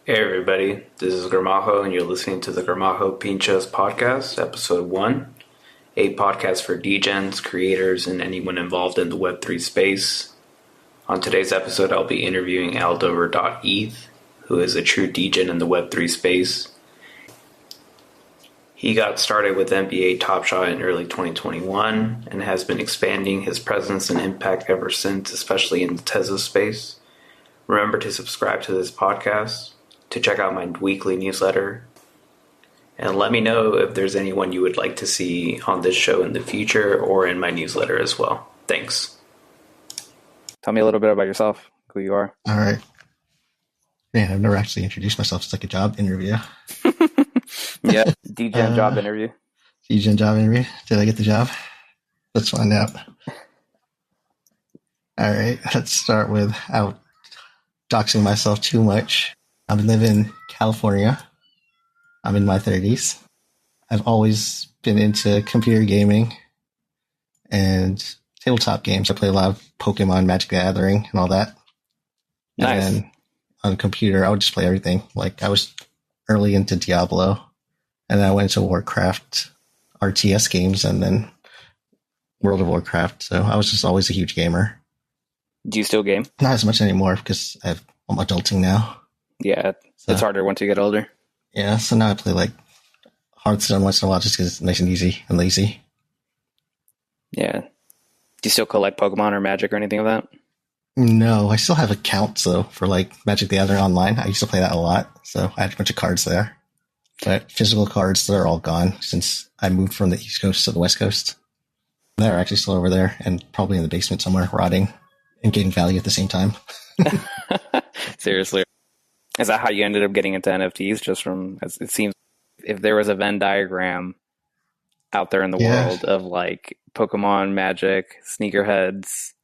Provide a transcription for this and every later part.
Hey everybody, this is Gramajo and you're listening to the Gramajo Pinchos podcast, episode 1, a podcast for Degens, creators, and anyone involved in the Web3 space. On today's episode, I'll be interviewing Aldover.eth, who is a true Degen in the Web3 space. He got started with NBA Top Shot in early 2021 and has been expanding his presence and impact ever since, especially in the Tesla space. Remember to subscribe to this podcast, to check out my weekly newsletter, and let me know if there's anyone you would like to see on this show in the future or in my newsletter as well. Thanks. Tell me a little bit about yourself, who you are. All right. Man, I've never actually introduced myself. It's like a job interview. Yeah, Degen job interview. Degen job interview. Did I get the job? Let's find out. All right, let's start without doxing myself too much. I live in California. I'm in my 30s. I've always been into computer gaming and tabletop games. I play a lot of Pokemon, Magic the Gathering, and all that. Nice. And then on the computer, I would just play everything. Like, I was early into Diablo, and then I went into Warcraft RTS games, and then World of Warcraft. So I was just always a huge gamer. Do you still game? Not as much anymore because I'm adulting now. Yeah, it's harder once you get older. Yeah, so now I play like Hearthstone once in a while just because it's nice and easy and lazy. Yeah. Do you still collect Pokemon or Magic or anything of that? No, I still have accounts though for like Magic the Gathering online. I used to play that a lot, so I had a bunch of cards there. But physical cards, they're all gone since I moved from the East Coast to the West Coast. They're actually still over there and probably in the basement somewhere, rotting and getting value at the same time. Seriously. Is that how you ended up getting into NFTs? Just from, as it seems, if there was a Venn diagram out there in the world of like Pokemon, Magic, sneakerheads,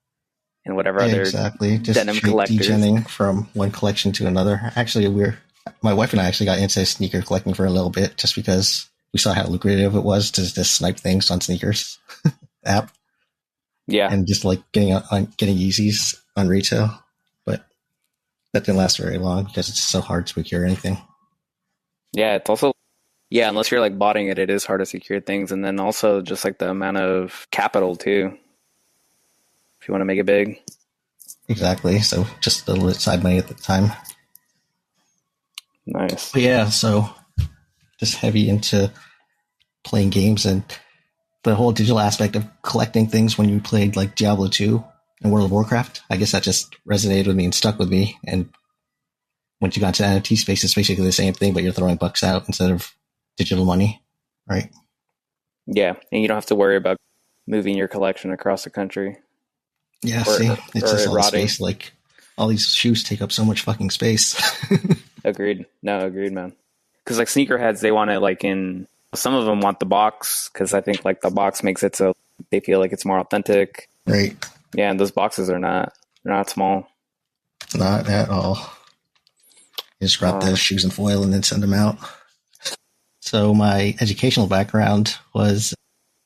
and whatever other exactly. Just denim collectors. Degening from one collection to another. Actually, my wife and I actually got into sneaker collecting for a little bit just because we saw how lucrative it was to just snipe things on sneakers app. Yeah. And just like getting Yeezys on retail. But that didn't last very long because it's so hard to procure anything. Yeah, it's also, unless you're like botting it, it is hard to secure things. And then also just like the amount of capital too, if you want to make it big. Exactly. So just a little side money at the time. Nice. But yeah, so just heavy into playing games and the whole digital aspect of collecting things when you played like Diablo 2 and World of Warcraft. I guess that just resonated with me and stuck with me. And once you got into the NFT space, it's basically the same thing, but you're throwing bucks out instead of digital money, right? Yeah, and you don't have to worry about moving your collection across the country. Yeah, it's just all the space. Like, all these shoes take up so much fucking space. Agreed. No, agreed, man. Because like sneakerheads, they want it like in... Some of them want the box because I think like the box makes it so they feel like it's more authentic. Right. Yeah, and those boxes are not small. Not at all. You just wrap those shoes in foil and then send them out. So my educational background was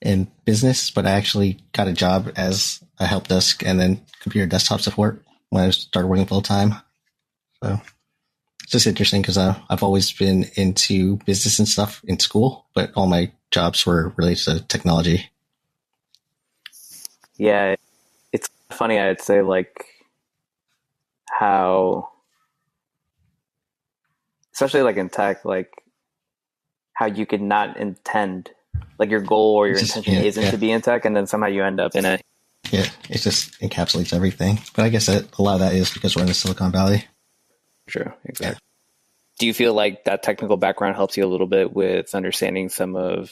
in business, but I actually got a job as a help desk and then computer desktop support when I started working full time. So it's just interesting because I've always been into business and stuff in school, but all my jobs were related to technology. Yeah, it's funny. I'd say like how, especially like in tech, like how you could not intend, like your goal or your intention isn't to be in tech, and then somehow you end up in it. Yeah, it just encapsulates everything. But I guess that a lot of that is because we're in the Silicon Valley. True, exactly. Yeah. Do you feel like that technical background helps you a little bit with understanding some of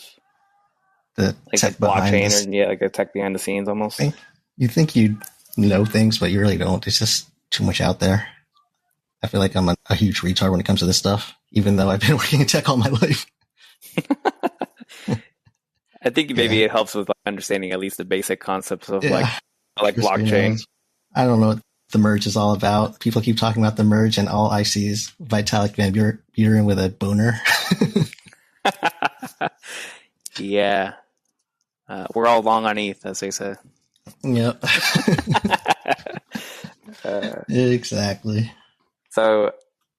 the like tech the behind blockchain or like the tech behind the scenes almost? You think you know things, but you really don't. It's just too much out there. I feel like I'm a huge retard when it comes to this stuff, even though I've been working in tech all my life. I think maybe it helps with understanding at least the basic concepts of like blockchain. I don't know what the merge is all about. People keep talking about the merge, and all I see is Vitalik Van Buren with a boner. Yeah. We're all long on ETH, as they say. Yep. Exactly. So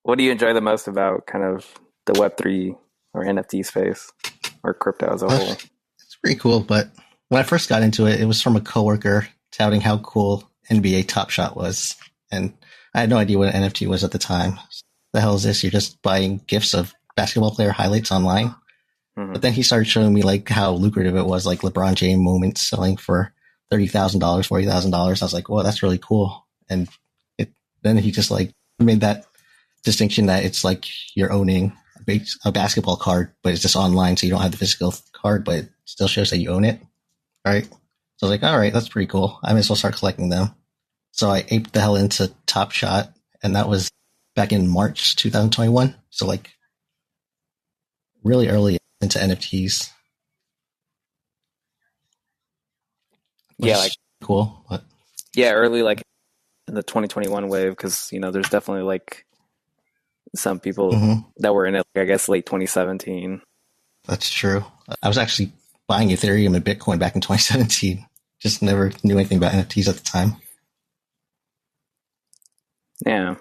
What do you enjoy the most about kind of the Web3 or NFT space or crypto as a whole? It's pretty cool, but when I first got into it, it was from a coworker touting how cool NBA Top Shot was. And I had no idea what an NFT was at the time. The hell is this? You're just buying GIFs of basketball player highlights online. Mm-hmm. But then he started showing me like how lucrative it was, like LeBron James moments selling for $30,000, $40,000. I was like, whoa, that's really cool. And then he just like made that distinction that it's like you're owning a basketball card, but it's just online, so you don't have the physical card, but it still shows that you own it. Right? So I was like, all right, that's pretty cool. I might as well start collecting them. So I aped the hell into Top Shot, and that was back in March 2021. So like really early into NFTs. Yeah, like cool. But yeah, early like in the 2021 wave, because there's definitely like some people that were in it, I guess, late 2017. That's true. I was actually buying Ethereum and Bitcoin back in 2017. Just never knew anything about NFTs at the time. Yeah,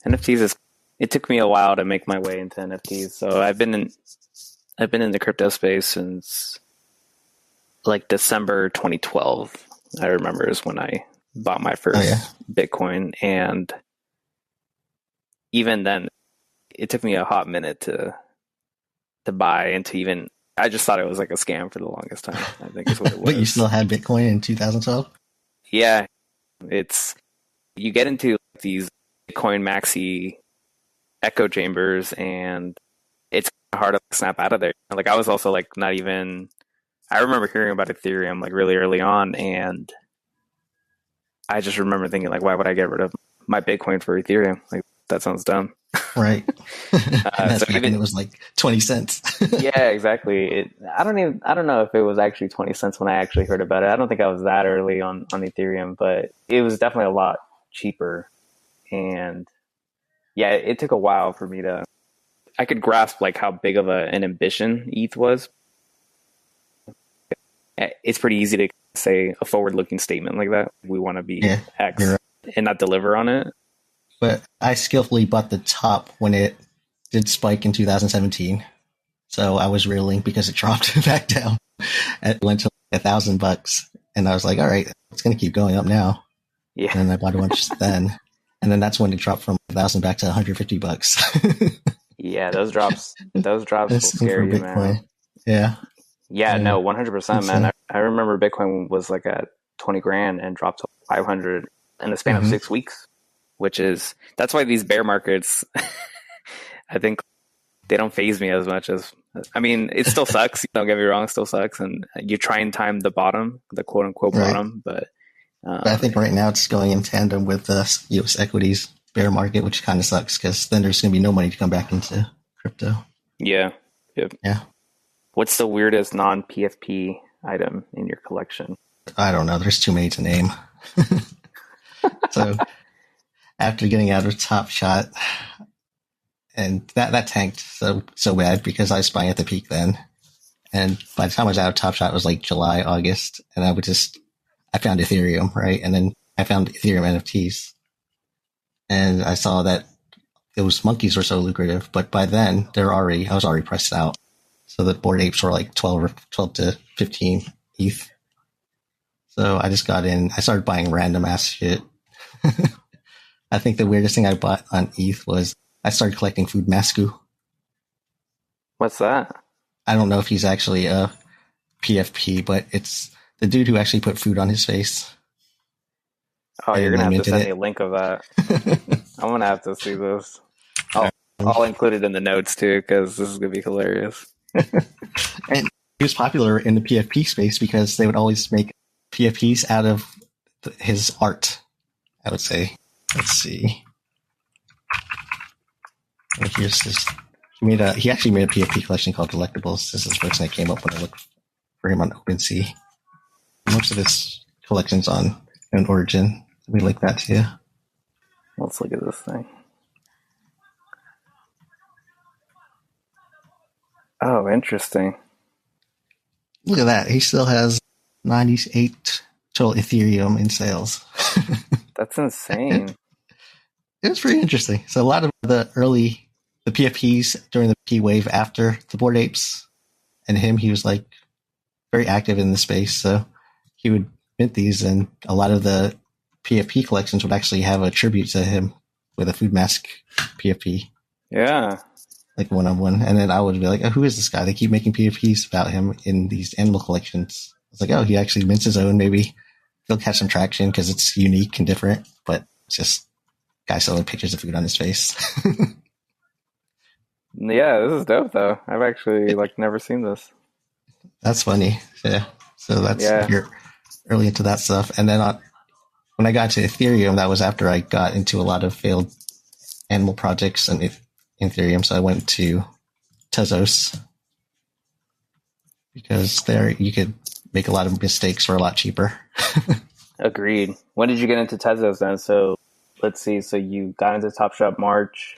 NFTs it took me a while to make my way into NFTs. So I've been in the crypto space since like December 2012. I remember is when I bought my first Bitcoin, and even then, it took me a hot minute to buy and to even. I just thought it was like a scam for the longest time. I think is what it was. But you still had Bitcoin in 2012? Yeah, you get into these Bitcoin maxi echo chambers, and it's hard to snap out of there. Like I was also like not even. I remember hearing about Ethereum like really early on, and I just remember thinking like, why would I get rid of my Bitcoin for Ethereum? Like that sounds dumb. Right. And so it was like 20 cents. Yeah, exactly. I don't know if it was actually 20 cents when I actually heard about it. I don't think I was that early on Ethereum, but it was definitely a lot cheaper. And yeah, it took a while for me I could grasp like how big of an ambition ETH was. It's pretty easy to say a forward-looking statement like that. We want to be X and not deliver on it. But I skillfully bought the top when it did spike in 2017. So I was reeling because it dropped back down. It went to $1,000. And I was like, all right, it's going to keep going up now. Yeah. And I bought a bunch then. And then that's when it dropped from $1,000 back to $150. Yeah, those drops will scare you, man. Yeah. Yeah, no, 100%, man. I remember Bitcoin was like at 20 grand and dropped to 500 in the span of 6 weeks, that's why these bear markets, I think they don't faze me as much as, I mean, it still sucks. Don't get me wrong, it still sucks. And you try and time the bottom, the quote unquote bottom, but I think right now it's going in tandem with the U.S. equities bear market, which kind of sucks because then there's going to be no money to come back into crypto. Yeah. Yep. Yeah. What's the weirdest non-PFP item in your collection? I don't know. There's too many to name. So after getting out of Top Shot, and that tanked so bad because I was buying at the peak then. And by the time I was out of Top Shot, it was like July, August. And I found Ethereum, right? And then I found Ethereum NFTs. And I saw that those monkeys were so lucrative. But by then, I was already priced out. So the Bored Apes were like 12 to 15 ETH. So I just got in. I started buying random ass shit. I think the weirdest thing I bought on ETH was I started collecting Food Masku. What's that? I don't know if he's actually a PFP, but it's the dude who actually put food on his face. Oh, you're going to have to send me a link of that. I'm going to have to see this. I'll include it in the notes too, because this is going to be hilarious. And he was popular in the PFP space because they would always make PFPs out of his art, I would say. Let's see. Here's this. He actually made a PFP collection called Collectibles. This is the first thing that came up when I looked for him on OpenSea. Most of his collections on an Origin. We link that to you. Let's look at this thing. Oh, interesting. Look at that. He still has 98 total Ethereum in sales. That's insane. it was pretty interesting. So a lot of the PFPs during the P wave after the Bored Apes and him, he was like very active in the space. So he would mint these, and a lot of the PFP collections would actually have a tribute to him with a food mask PFP. Yeah. Like one-on-one. And then I would be like, oh, who is this guy? They keep making PFPs about him in these animal collections. It's like, oh, he actually mints his own. Maybe he'll catch some traction because it's unique and different, but it's just guy selling pictures of food on his face. Yeah, this is dope though. I've actually never seen this. That's funny. Yeah. So you're early into that stuff. And then when I got to Ethereum, that was after I got into a lot of failed animal projects and Ethereum. So I went to Tezos because there you could make a lot of mistakes for a lot cheaper. Agreed. When did you get into Tezos then? So let's see. So you got into Top Shop March.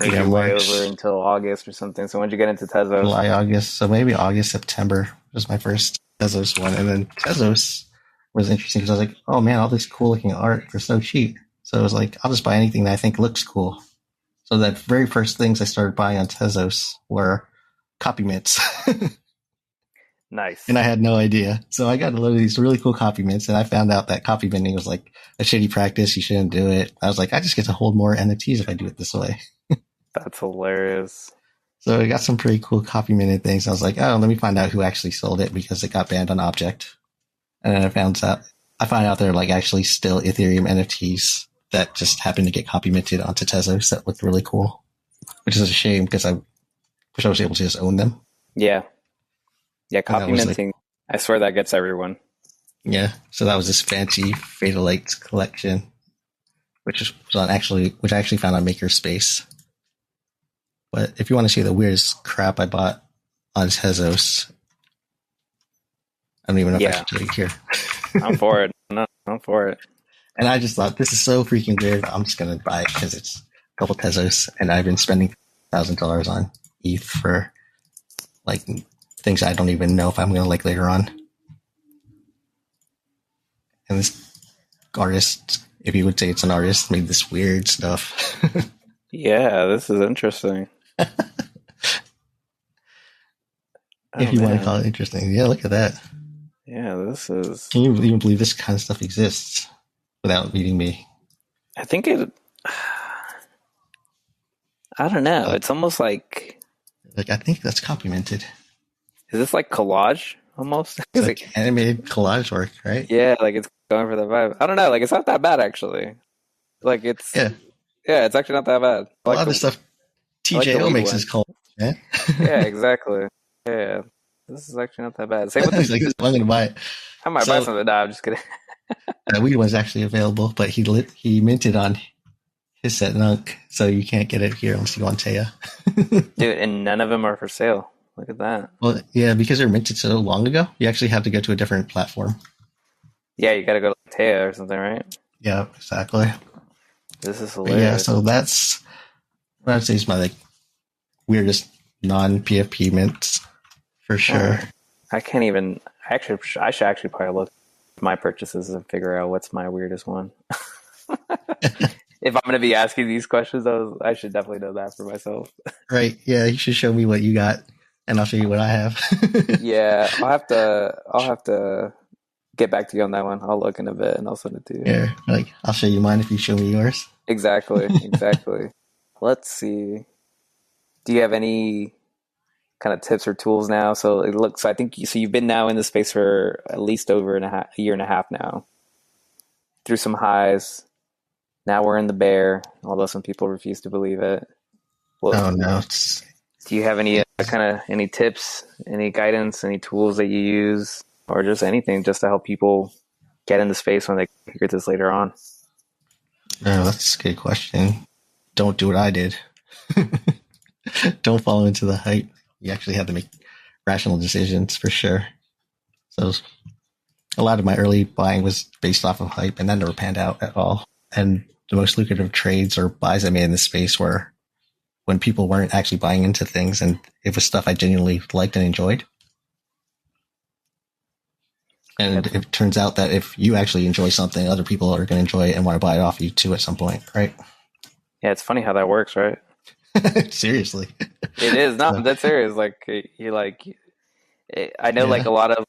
Yeah, way over until August or something. So when did you get into Tezos? July, August. So maybe August, September was my first Tezos one. And then Tezos was interesting because I was like, oh man, all this cool looking art for so cheap. So I was like, I'll just buy anything that I think looks cool. So the very first things I started buying on Tezos were copy mints. Nice. And I had no idea. So I got a lot of these really cool copy mints, and I found out that copy minting was like a shitty practice. You shouldn't do it. I was like, I just get to hold more NFTs if I do it this way. That's hilarious. So I got some pretty cool copy minted things. I was like, oh, let me find out who actually sold it because it got banned on Object. And then I find out they're like actually still Ethereum NFTs that just happened to get copy minted onto Tezos that looked really cool, which is a shame because I wish I was able to just own them. Yeah. Yeah, copy minting. I swear that gets everyone. Yeah. So that was this fancy Fatalite collection, which I actually found on Makerspace. But if you want to see the weirdest crap I bought on Tezos, I don't even know if I should tell you here. I'm for it. No, I'm for it. And I just thought, this is so freaking weird. I'm just going to buy it because it's a couple Tezos. And I've been spending $1,000 on ETH for like things I don't even know if I'm going to like later on. And this artist, if you would say it's an artist, made this weird stuff. Yeah, this is interesting. If you want to call it interesting. Yeah, look at that. Yeah, this is... Can you even believe this kind of stuff exists without meeting me? I think it... I don't know. It's almost like... I think that's copy minted. Is this like collage almost? It's like animated collage work, right? Yeah, like it's going for the vibe. I don't know. Like it's not that bad actually. Like it's... Yeah, it's actually not that bad. A lot of the stuff TJO makes is called. Yeah, yeah, exactly. Yeah, this is actually not that bad. Same with this. Like, I'm going to buy it. I might buy something. No, I'm just kidding. The weed one's actually available, but he minted on his set Nunk, so you can't get it here unless you want Taya. Dude, and none of them are for sale. Look at that. Well, yeah, because they're minted so long ago, you actually have to go to a different platform. Yeah, you got to go to Taya or something, right? Yeah, exactly. This is hilarious. Yeah, so that's what I'd say is my weirdest non-PFP mints for sure. I can't even. I should actually probably look at my purchases and figure out what's my weirdest one. If I'm going to be asking these questions, I should definitely know that for myself. Right? Yeah, you should show me what you got, and I'll show you what I have. Yeah, I'll have to get back to you on that one. I'll look in a bit and I'll send it to you. Yeah, I'll show you mine if you show me yours. Exactly. Let's see. Do you have any kind of tips or tools now? So it looks. I think you've been now in the space for at least over a year and a half now. Through some highs. Now we're in the bear, although some people refuse to believe it. Well, oh no! Do you have any any tips, any guidance, any tools that you use, or just anything just to help people get in the space when they hear this later on? No, that's a good question. Don't do what I did. Don't fall into the hype. You actually have to make rational decisions for sure. So a lot of my early buying was based off of hype, and that never panned out at all. And the most lucrative trades or buys I made in this space were when people weren't actually buying into things, and it was stuff I genuinely liked and enjoyed. And it turns out that if you actually enjoy something, other people are going to enjoy it and want to buy it off you too at some point, right? Yeah, it's funny how that works, right? Seriously. It is. No, that's serious. Like, I know like a lot of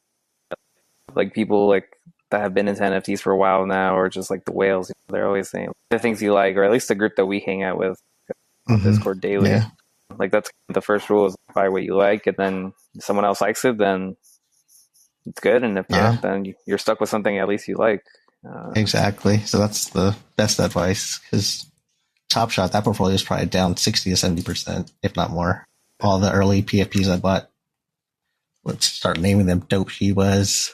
like people like that have been into NFTs for a while now, or just like the whales, they're always saying the things you like, or at least the group that we hang out with on Discord daily. Yeah. Like that's the first rule is buy what you like, and then if someone else likes it, then it's good, and if not, then you're stuck with something at least you like. Exactly. So that's the best advice, because Top Shot, that portfolio is probably down 60 to 70%, if not more. All the early PFPs I bought, let's start naming them: Dope Shebas,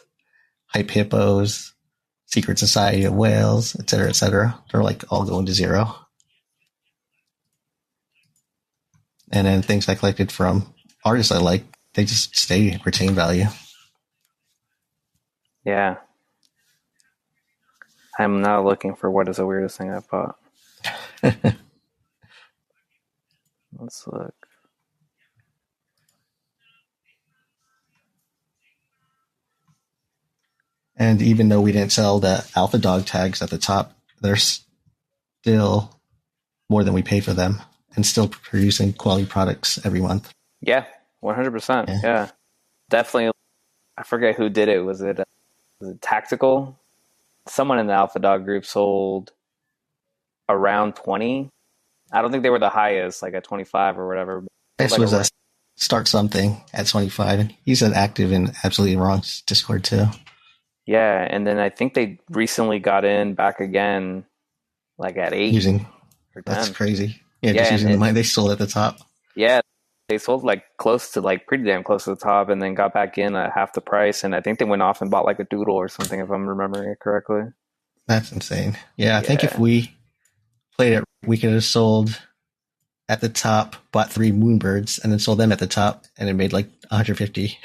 Hype Hippos, Secret Society of Whales, et cetera, et cetera. They're like all going to zero. And then things I collected from artists I like, they just retain value. Yeah. I'm now looking for what is the weirdest thing I bought. Let's look. And even though we didn't sell the Alpha Dog tags at the top, they're still more than we paid for them and still producing quality products every month. Yeah, 100%. Yeah. Definitely. I forget who did it. Was it Tactical? Someone in the Alpha Dog group sold around 20. I don't think they were the highest, like at 25 or whatever. This was a Start Something at 25. And he's an active in Absolutely Wrong's Discord too. Yeah, and then I think they recently got in back again, like at 8. That's crazy. Yeah, just using the money they sold at the top. Yeah, they sold like close to, like pretty damn close to the top, and then got back in at half the price. And I think they went off and bought like a doodle or something, if I'm remembering it correctly. That's insane. Yeah, I think if we played it, we could have sold at the top, bought 3 Moonbirds, and then sold them at the top, and it made like 150.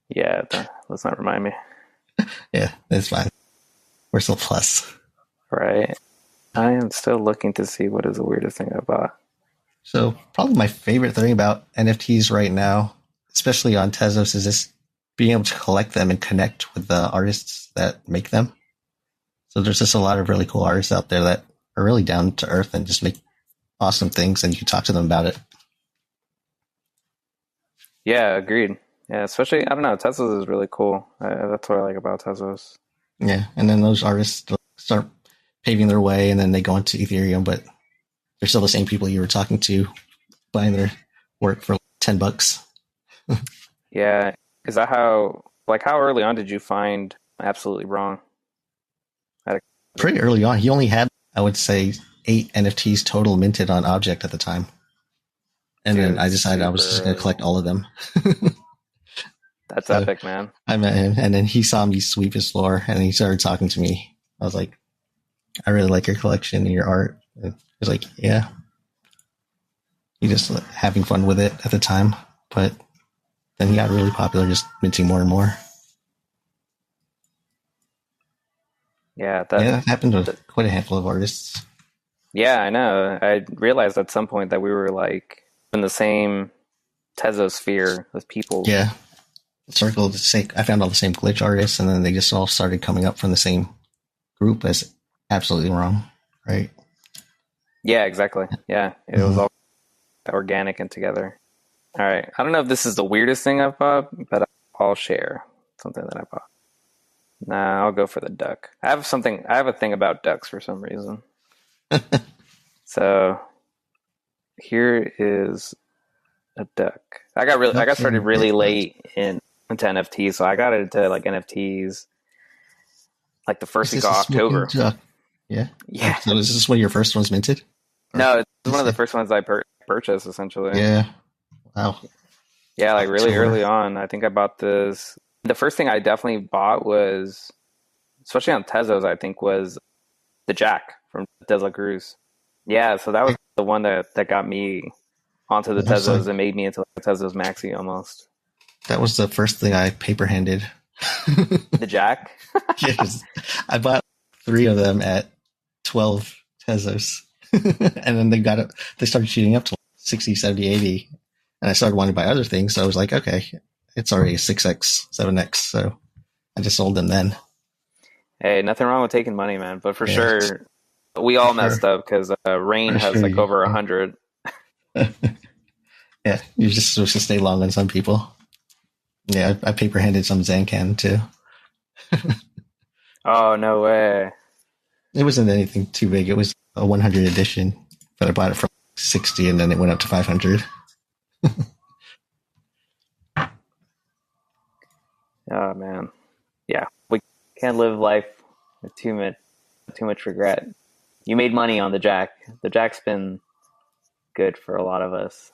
Yeah, let's not remind me. Yeah, that's fine. We're still plus. Right. I am still looking to see what is the weirdest thing I bought. So probably my favorite thing about NFTs right now, especially on Tezos, is just being able to collect them and connect with the artists that make them. So there's just a lot of really cool artists out there that are really down to earth and just make awesome things, and you can talk to them about it. Yeah, agreed. Yeah, especially, I don't know, Tezos is really cool. That's what I like about Tezos. Yeah, and then those artists start paving their way, and then they go into Ethereum, but they're still the same people you were talking to, buying their work for $10. Yeah, is that how early on did you find Absolutely Wrong? Pretty early on. He only had, I would say, 8 NFTs total minted on Object at the time. And then I decided I was just going to collect all of them. That's so epic, man. I met him, and then he saw me sweep his floor, and he started talking to me. I was like, I really like your collection and your art. And he was like, yeah. He just having fun with it at the time. But then he got really popular, just minting more and more. Yeah, that happened with quite a handful of artists. Yeah, I know. I realized at some point that we were like in the same Tezosphere with people. Yeah. Circle of the same. I found all the same glitch artists, and then they just all started coming up from the same group as Absolutely Wrong, right? Yeah, exactly. Yeah, it was all organic and together. All right. I don't know if this is the weirdest thing I've bought, but I'll share something that I bought. Nah, I'll go for the duck. I have a thing about ducks for some reason. So here is a duck. I got started really late into NFTs, so I got into like NFTs like the first week of October. Yeah. So is this one of your first ones minted? No, it's one of the first ones I purchased, essentially. Yeah. Wow. Yeah, like really early on. I think I bought this. The first thing I definitely bought was, especially on Tezos, I think, was the Jack from Des La Cruz. Yeah, so that was the one that got me onto the Tezos and made me into like a Tezos maxi almost. That was the first thing I paper-handed. The Jack? Yeah, 'cause I bought 3 of them at 12 Tezos. And then they started shooting up to 60, 70, 80. And I started wanting to buy other things. So I was like, okay, it's already a 6X, 7X. So I just sold them then. Hey, nothing wrong with taking money, man. But for sure, we all messed up because Rain has like over 100. Yeah, you're just supposed to stay long on some people. Yeah, I paper handed some Zancan too. Oh, no way. It wasn't anything too big. It was a 100 edition, but I bought it for 60 and then it went up to 500. Oh, man. Yeah, we can't live life with too much regret. You made money on the Jack. The Jack's been good for a lot of us.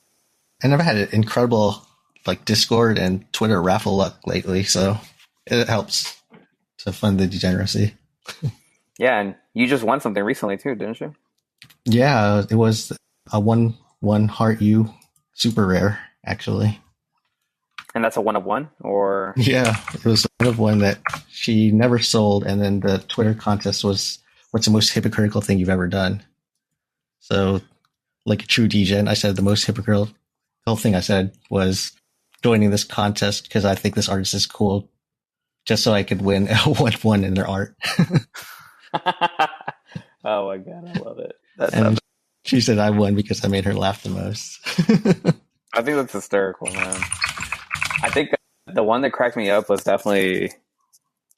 I never had an incredible like Discord and Twitter raffle luck lately, so it helps to fund the degeneracy. Yeah, and you just won something recently too, didn't you? Yeah, it was a one heart U super rare, actually. And that's a 1 of 1, or yeah, it was one of one that she never sold, and then the Twitter contest was what's the most hypocritical thing you've ever done. So, like a true Degen, I said the most hypocritical thing I said was joining this contest because I think this artist is cool, just so I could win a 1/1 in their art. Oh my god, I love it. And she said I won because I made her laugh the most. I think that's hysterical, man. I think the one that cracked me up was definitely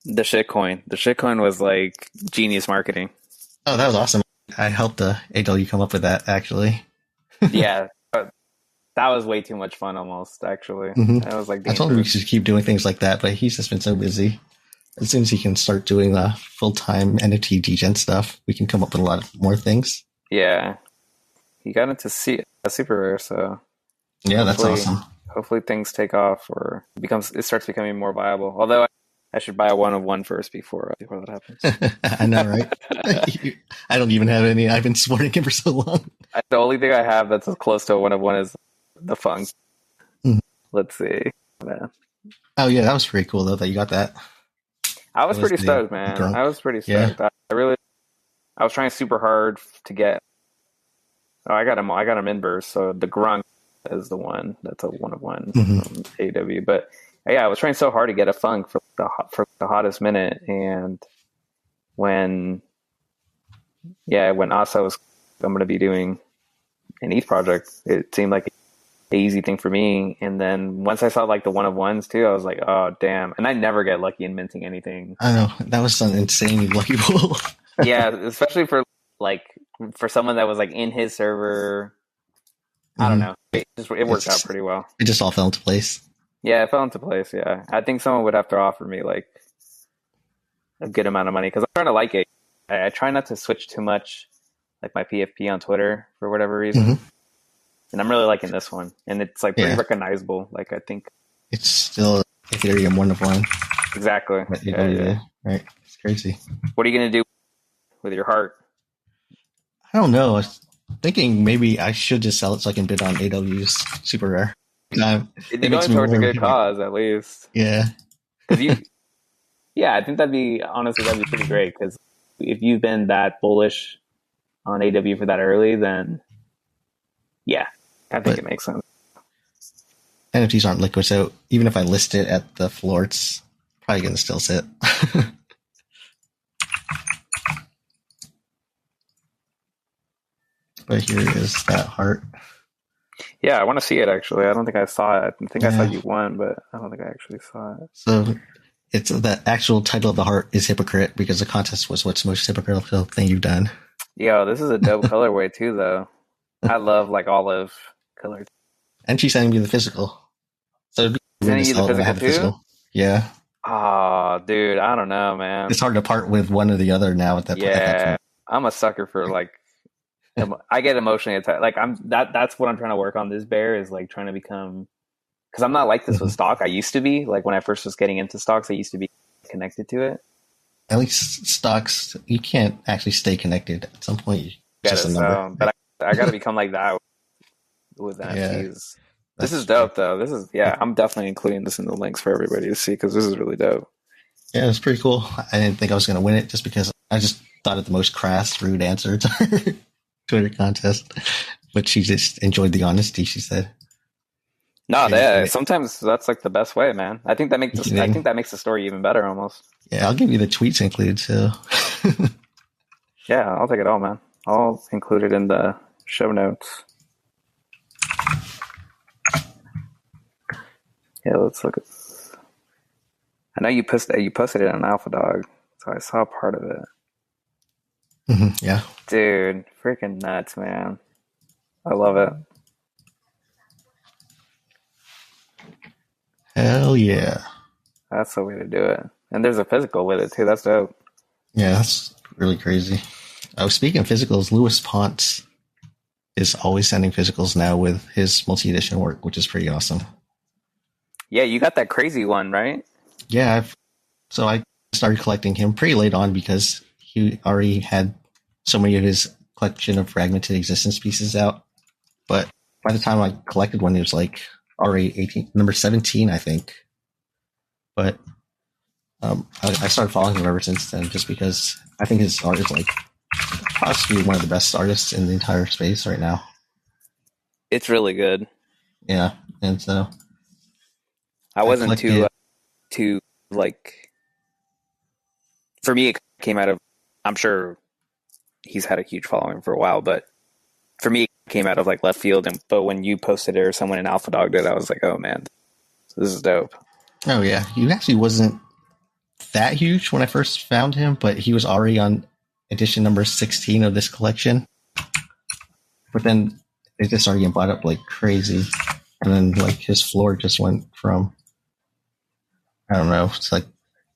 the shitcoin. The shitcoin was like genius marketing. Oh, that was awesome. I helped AW come up with that, actually. Yeah, that was way too much fun almost, actually. Mm-hmm. I was like, I told him we should keep doing things like that, but he's just been so busy. As soon as he can start doing the full-time NFT Degen stuff, we can come up with a lot more things. Yeah. He got into a super rare, so yeah, that's awesome. Hopefully things take off or it starts becoming more viable. Although I should buy a 1 of 1 first before that happens. I know, right? I don't even have any. I've been supporting him for so long. The only thing I have that's as close to a 1 of 1 is the funk. Mm. Let's see. Yeah. Oh yeah, that was pretty cool though that you got that. I was pretty stoked, man. I was pretty stoked. Yeah. I was trying super hard to get. Oh, I got him in burst. So the Grunk is the one that's a 1 of 1 from AW. But yeah, I was trying so hard to get a funk for the hottest minute, and when Asa was, I'm going to be doing an ETH project, it seemed like an easy thing for me. And then once I saw like the 1 of 1s too, I was like, oh damn! And I never get lucky in minting anything. I know, that was an insanely lucky pull. Yeah, especially for someone that was like in his server. I don't know. It worked out pretty well. It just all fell into place. Yeah, it fell into place. Yeah, I think someone would have to offer me like a good amount of money because I'm trying to like it. I try not to switch too much, like my PFP on Twitter for whatever reason. And I'm really liking this one, and it's like pretty recognizable. Like I think it's still Ethereum 1 of 1. Exactly. Yeah. Right. It's crazy. What are you gonna do with your heart? I don't know. I was thinking maybe I should just sell it so I can bid on AW's super rare. It'd be going towards a good cause, at least. Yeah. Yeah, I think that'd be pretty great because if you've been that bullish on AW for that early, then yeah, I think it makes sense. NFTs aren't liquid, so even if I list it at the floor, it's probably going to still sit. But here is that heart. Yeah, I want to see it, actually. I don't think I saw it. I think I saw you won, but I don't think I actually saw it. So it's the actual title of the heart is Hypocrite because the contest was what's the most hypocritical thing you've done. Yo, this is a dope colorway too, though. I love like olive color. And she's sending me the physical. So sending you the physical too? Yeah. Oh, dude, I don't know, man. It's hard to part with one or the other now at that point. Yeah, I'm a sucker for like. I get emotionally attached. Like that's what I'm trying to work on this bear is like trying to become, because I'm not like this with stock. I used to be like when I first was getting into stocks, I used to be connected to it. At least stocks, you can't actually stay connected. At some point, you just a number. But I got to become like that with NFTs. Yeah, this is dope, though. I'm definitely including this in the links for everybody to see because this is really dope. Yeah, it's pretty cool. I didn't think I was going to win it just because I just thought it the most crass, rude answer to her Twitter contest. But she just enjoyed the honesty, she said. No, sometimes that's like the best way, man. I think that makes the story even better almost. Yeah, I'll give you the tweets included too. Yeah, I'll take it all, man. I'll include it in the show notes. Yeah, let's look at this. I know you posted it on Alpha Dog, so I saw part of it. Yeah. Dude, freaking nuts, man. I love it. Hell yeah. That's the way to do it. And there's a physical with it too. That's dope. Yeah, that's really crazy. Oh, speaking of physicals, Louis Ponce is always sending physicals now with his multi-edition work, which is pretty awesome. Yeah, you got that crazy one, right? Yeah, so I started collecting him pretty late on because he already had so many of his collection of fragmented existence pieces out. But by the time I collected one, it was like already 18, number 17, I think. But I started following him ever since then, just because I think his art is like possibly one of the best artists in the entire space right now. It's really good. Yeah, and so I wasn't too like. For me, it came out of. I'm sure he's had a huge following for a while, but for me, it came out of like left field. But when you posted it or someone in Alpha Dog did, I was like, oh man, this is dope. Oh yeah, he actually wasn't that huge when I first found him, but he was already on edition number 16 of this collection. But then it just started getting bought up like crazy, and then like his floor just went from, I don't know, it's like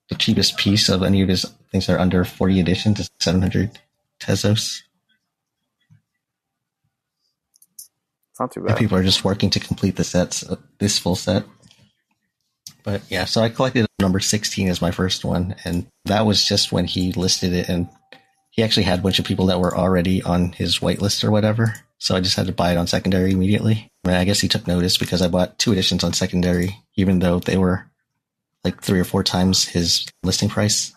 the cheapest piece of any of his things that are under 40 edition to 700 Tezos. It's not too bad. And people are just working to complete the sets, this full set. But yeah, so I collected number 16 as my first one, and that was just when he listed it, and he actually had a bunch of people that were already on his whitelist or whatever, so I just had to buy it on secondary immediately. I mean, I guess he took notice because I bought 2 editions on secondary, even though they were like 3 or 4 times his listing price.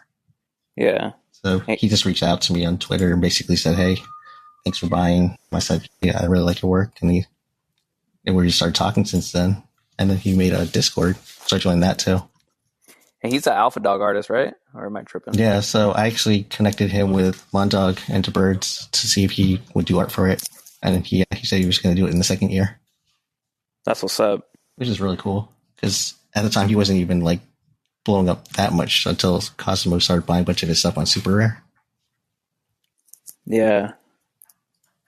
Yeah. So he just reached out to me on Twitter and basically said, hey, thanks for buying. I said, yeah, I really like your work, and we just started talking since then. And then he made a Discord, so I joined that too. And he's an Alpha Dog artist, right? Or am I tripping? Yeah, so I actually connected him with Mondog and to Birds to see if he would do art for it. And he said he was going to do it in the second year. That's what's up. Which is really cool, because at the time he wasn't even like blowing up that much until Cosmo started buying a bunch of his stuff on Super Rare. Yeah.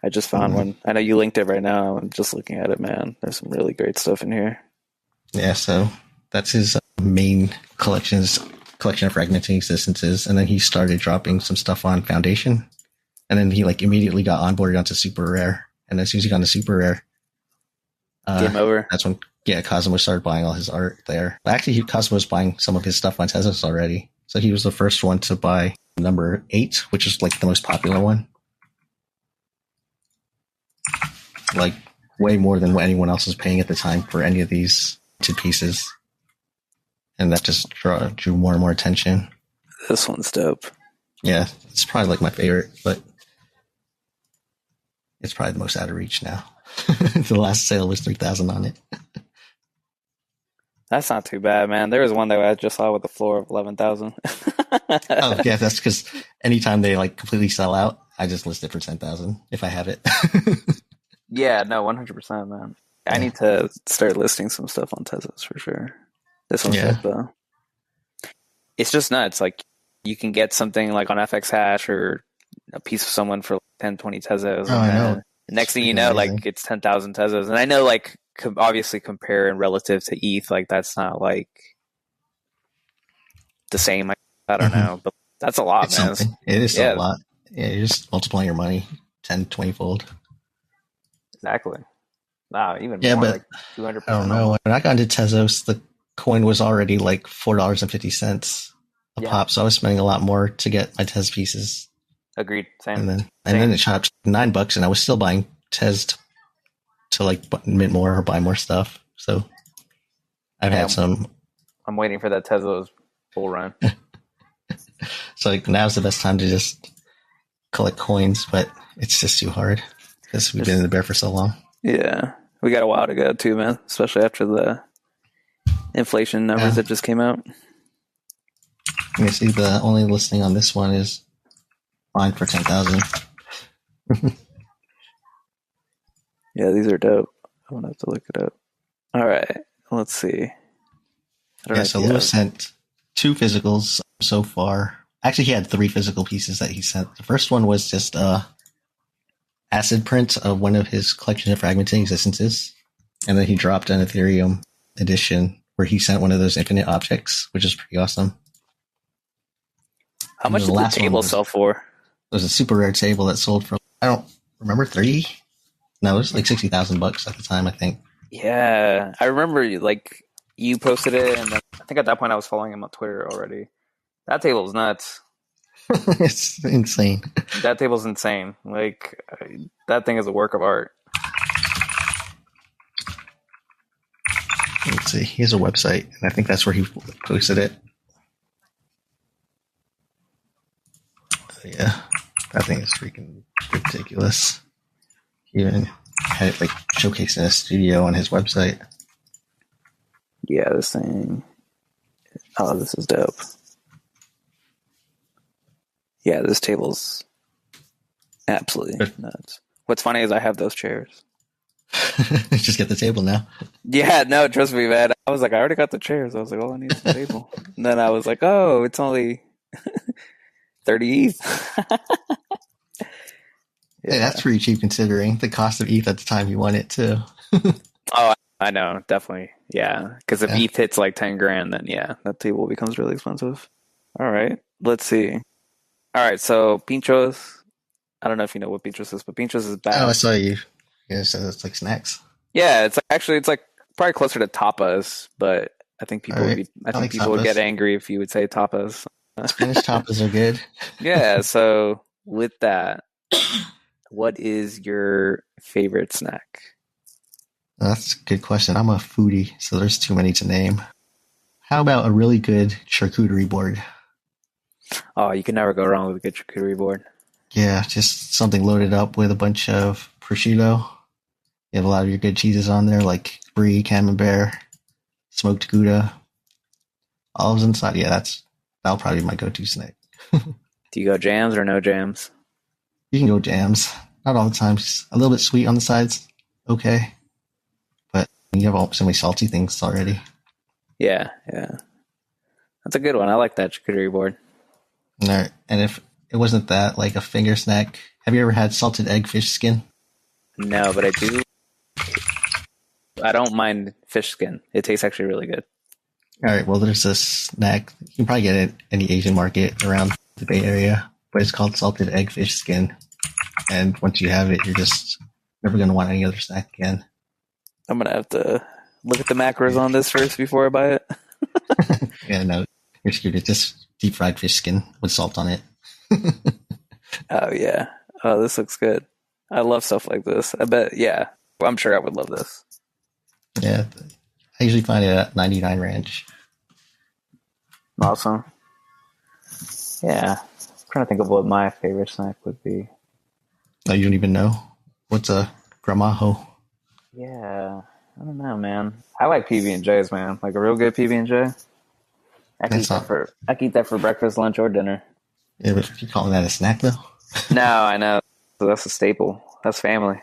I just found one. I know you linked it right now. I'm just looking at it, man. There's some really great stuff in here. Yeah, so that's his main collection of fragmenting existences, and then he started dropping some stuff on Foundation, and then he like immediately got onboarded onto Super Rare, and as soon as he got into Super Rare, game over. That's when Cosmo started buying all his art there. Actually, Cosmo was buying some of his stuff on Tezos already, so he was the first one to buy number 8, which is like the most popular one. Like way more than what anyone else was paying at the time for any of these pieces, and that just drew more and more attention. This one's dope. Yeah, it's probably like my favorite, but it's probably the most out of reach now. The last sale was 3,000 on it. That's not too bad, man. There was one that I just saw with a floor of 11,000. Oh yeah, that's because anytime they like completely sell out, I just list it for 10,000 if I have it. Yeah, no, 100%, man. I need to start listing some stuff on Tezos for sure. This one's dope, though. It's just nuts. Like, you can get something like on FX Hash or a piece of someone for 10, 20 Tezos. Oh, I know. The next thing you know, amazing. Like, it's 10,000 Tezos. And I know, like, obviously compare and relative to ETH, like, that's not, like, the same. I don't know. But that's a lot, it's man. Something. It is a lot. Yeah, you're just multiplying your money 10, 20-fold. Exactly. Wow, even more, but like 200%. I don't know. When I got into Tezos, the coin was already like $4.50 a pop, so I was spending a lot more to get my Tez pieces. Agreed. Same. And then it shot up to $9, and I was still buying Tez to like mint more or buy more stuff. So I've had some. I'm waiting for that Tezos bull run. So like, now's the best time to just collect coins, but it's just too hard because we've been in the bear for so long. Yeah. We got a while to go too, man. Especially after the inflation numbers that just came out. You see, the only listing on this one is mine for 10,000. Yeah, these are dope. I'm gonna have to look it up. All right, let's see. So Lewis sent 2 physicals so far. Actually, he had 3 physical pieces that he sent. The first one was just a acid print of one of his collection of fragmenting existences, and then he dropped an Ethereum edition where he sent one of those infinite objects, which is pretty awesome. How much did the table sell for? It was a super rare table that sold for, I don't remember, 30? No, it was like $60,000 at the time, I think. Yeah, I remember like you posted it, and then I think at that point I was following him on Twitter already. That table's nuts. It's insane. That table's insane. Like, that thing is a work of art. Let's see. He has a website, and I think that's where he posted it. Yeah, that thing is freaking ridiculous. He even had it like showcased in a studio on his website. Yeah, this thing. Oh, this is dope. Yeah, this table's absolutely nuts. What's funny is I have those chairs. Just get the table now. Yeah, no, trust me, man. I was like, I already got the chairs. I was like, all I need is the table. And then I was like, oh, it's only 30 ETH. Hey, that's pretty cheap considering the cost of ETH at the time you won it too. Oh, I know, definitely. Yeah, because if ETH hits like 10 grand, then yeah, that table becomes really expensive. All right, let's see. All right, so Pinchos. I don't know if you know what Pinchos is, but Pinchos is bad. Oh, I saw you. Yeah, so it's like snacks. Yeah, it's like probably closer to tapas, but I think people would get angry if you would say tapas. Spanish tapas are good. Yeah, so with that, what is your favorite snack? That's a good question. I'm a foodie, so there's too many to name. How about a really good charcuterie board? Oh, you can never go wrong with a good charcuterie board. Yeah, just something loaded up with a bunch of prosciutto. You have a lot of your good cheeses on there, like brie, camembert, smoked Gouda. Olives inside. Yeah, that'll probably be my go-to snack. Do you go jams or no jams? You can go jams. Not all the time. Just a little bit sweet on the sides. Okay. But you have so many salty things already. Yeah. That's a good one. I like that charcuterie board. All right. And if it wasn't that, like a finger snack, have you ever had salted egg fish skin? No, but I do. I don't mind fish skin. It tastes actually really good. All right. Well, there's this snack. You can probably get it at any Asian market around the Bay Area, but it's called salted egg fish skin. And once you have it, you're just never going to want any other snack again. I'm going to have to look at the macros on this first before I buy it. Yeah, no, you're screwed. It's just deep fried fish skin with salt on it. Oh, yeah. Oh, this looks good. I love stuff like this. I bet, yeah. I'm sure I would love this. Yeah. I usually find it at 99 Ranch. Awesome. Yeah. I'm trying to think of what my favorite snack would be. Oh, you don't even know? What's a gramajo? Yeah. I don't know, man. I like PB&Js, man. Like a real good PB&J. I can eat that for breakfast, lunch, or dinner. Yeah, but you're calling that a snack, though? No, I know. So that's a staple. That's family.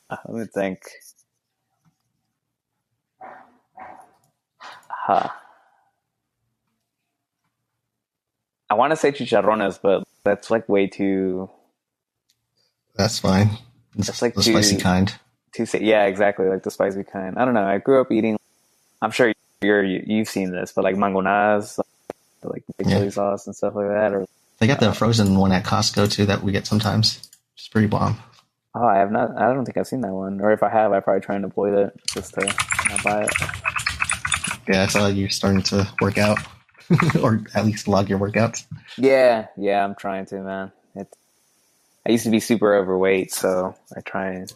Let me think. I want to say chicharrones, but that's like way too. That's fine. That's like the spicy kind. Yeah, exactly, like the spicy kind. I don't know. I grew up eating. I'm sure you've seen this, but like mangonas, like chili sauce and stuff like that. Or they got the frozen one at Costco too that we get sometimes. It's pretty bomb. Oh, I have not. I don't think I've seen that one. Or if I have, I probably try and avoid it just to not buy it. Yeah, I saw you starting to work out, or at least log your workouts. Yeah, I'm trying to, man. I used to be super overweight, so I try and.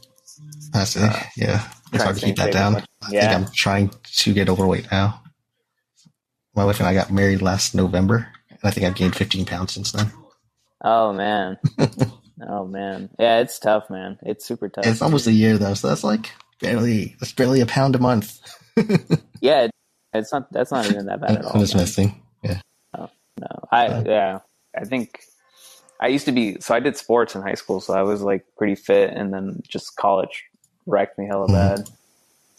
I see. Yeah, it's hard to keep that down. I think I'm trying to get overweight now. My wife and I got married last November, and I think I've gained 15 pounds since then. Oh man. Oh man. Yeah, it's tough, man. It's super tough. It's almost a year though, so that's like It's barely a pound a month. Yeah, that's not even that bad at all. It's missing. Yeah. No. I think I used to be, so I did sports in high school, so I was like pretty fit, and then just college wrecked me hella bad.